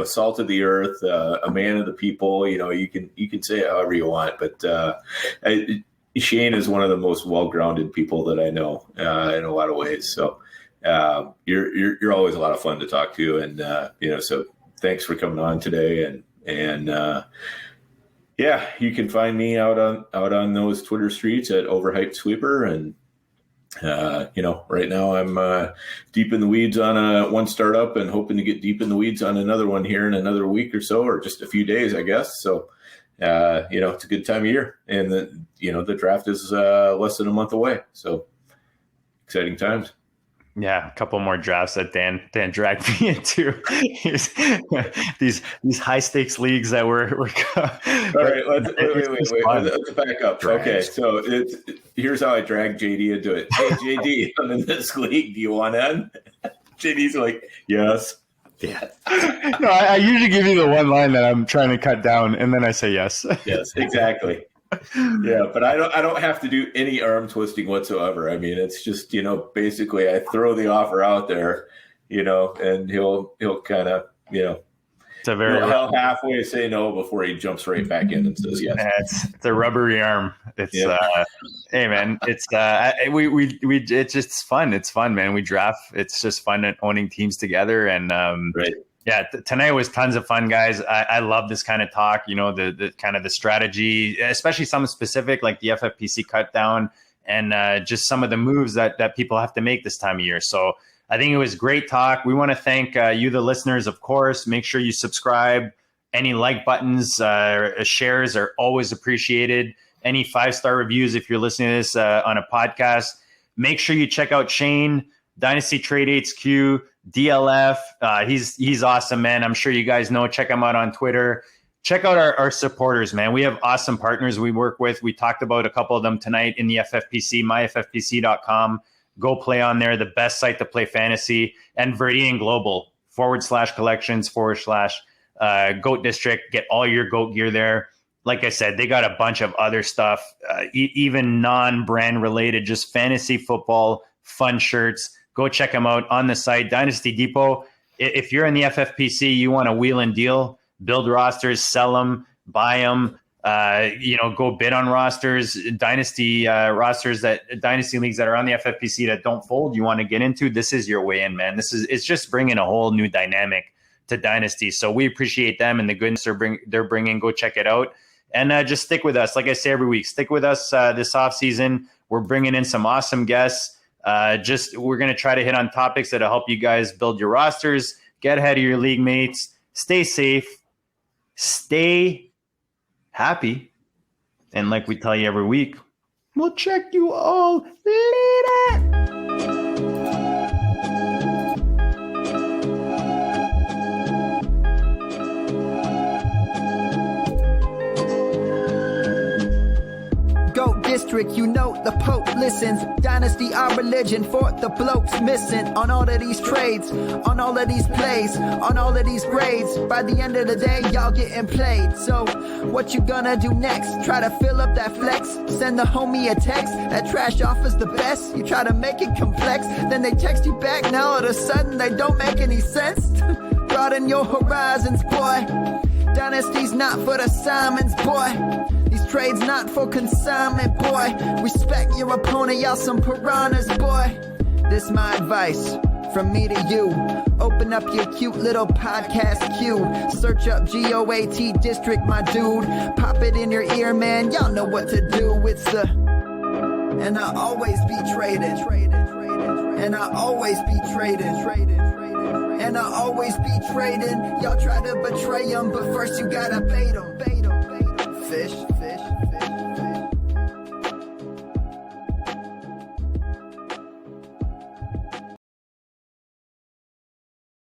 salt of the earth, a man of the people. You can say it however you want, but Shane is one of the most well-grounded people that I know in a lot of ways. So you're always a lot of fun to talk to, and so thanks for coming on today. And yeah, you can find me out on those Twitter streets at Overhyped Sweeper, and right now I'm deep in the weeds on one startup and hoping to get deep in the weeds on another one here in another week or so, or just a few days, I guess. So, it's a good time of year, and the draft is less than a month away. So exciting times. Yeah, a couple more drafts that Dan dragged me into. these high stakes leagues that we're all right, let's back up. Okay, so here's how I dragged JD into it. Hey JD, I'm in this league. Do you want in? JD's like, yes. Yeah. No, I usually give you the one line that I'm trying to cut down, and then I say yes. Yes, exactly. Yeah, but I don't have to do any arm twisting whatsoever. I mean, it's just, basically I throw the offer out there, and he'll kind of, it's a very he'll halfway say no before he jumps right back in and says yes. Yeah, it's a rubbery arm. It's hey man, it's it's just fun. It's fun, man. We draft. It's just fun owning teams together, and right. Yeah, tonight was tons of fun, guys. I love this kind of talk, the kind of the strategy, especially something specific like the FFPC cut down and just some of the moves that people have to make this time of year. So I think it was great talk. We want to thank you, the listeners, of course. Make sure you subscribe. Any like buttons, shares are always appreciated. Any 5-star reviews if you're listening to this on a podcast. Make sure you check out Shane, Dynasty Trade HQ, DLF. He's awesome, man. I'm sure you guys know. Check him out on Twitter. Check out our supporters, man. We have awesome partners we work with. We talked about a couple of them tonight in the FFPC, myffpc.com. Go play on there, the best site to play fantasy. And Viridian Global, /collections, GOAT District. Get all your GOAT gear there. Like I said, they got a bunch of other stuff, even non-brand related, just fantasy football, fun shirts. Go check them out on the site. Dynasty Depot, if you're in the FFPC, you want to wheel and deal, build rosters, sell them, buy them, go bid on rosters, dynasty rosters, dynasty leagues that are on the FFPC that don't fold, you want to get into, this is your way in, man. It's just bringing a whole new dynamic to Dynasty. So we appreciate them and the goodness they're bringing. Go check it out. And just stick with us. Like I say every week, stick with us this offseason. We're bringing in some awesome guests. We're going to try to hit on topics that'll help you guys build your rosters, get ahead of your league mates, stay safe, stay happy. And like we tell you every week, we'll check you all later. district, you know the Pope listens. Dynasty, our religion, for the blokes missing. On all of these trades, on all of these plays, on all of these grades. By the end of the day, y'all getting played. So, what you gonna do next? Try to fill up that flex? Send the homie a text? That trash offers the best? You try to make it complex, then they text you back. Now all of a sudden, they don't make any sense. Broaden your horizons, boy. Dynasty's not for the Simons, boy. These trades not for consignment, boy. Respect your opponent, y'all some piranhas, boy. This my advice from me to you. Open up your cute little podcast queue. Search up GOAT District, my dude. Pop it in your ear, man. Y'all know what to do. It's the... And I always be traded. And I always be traded. And I always be trading. Y'all try to betray them, but first you gotta bait them. Fish.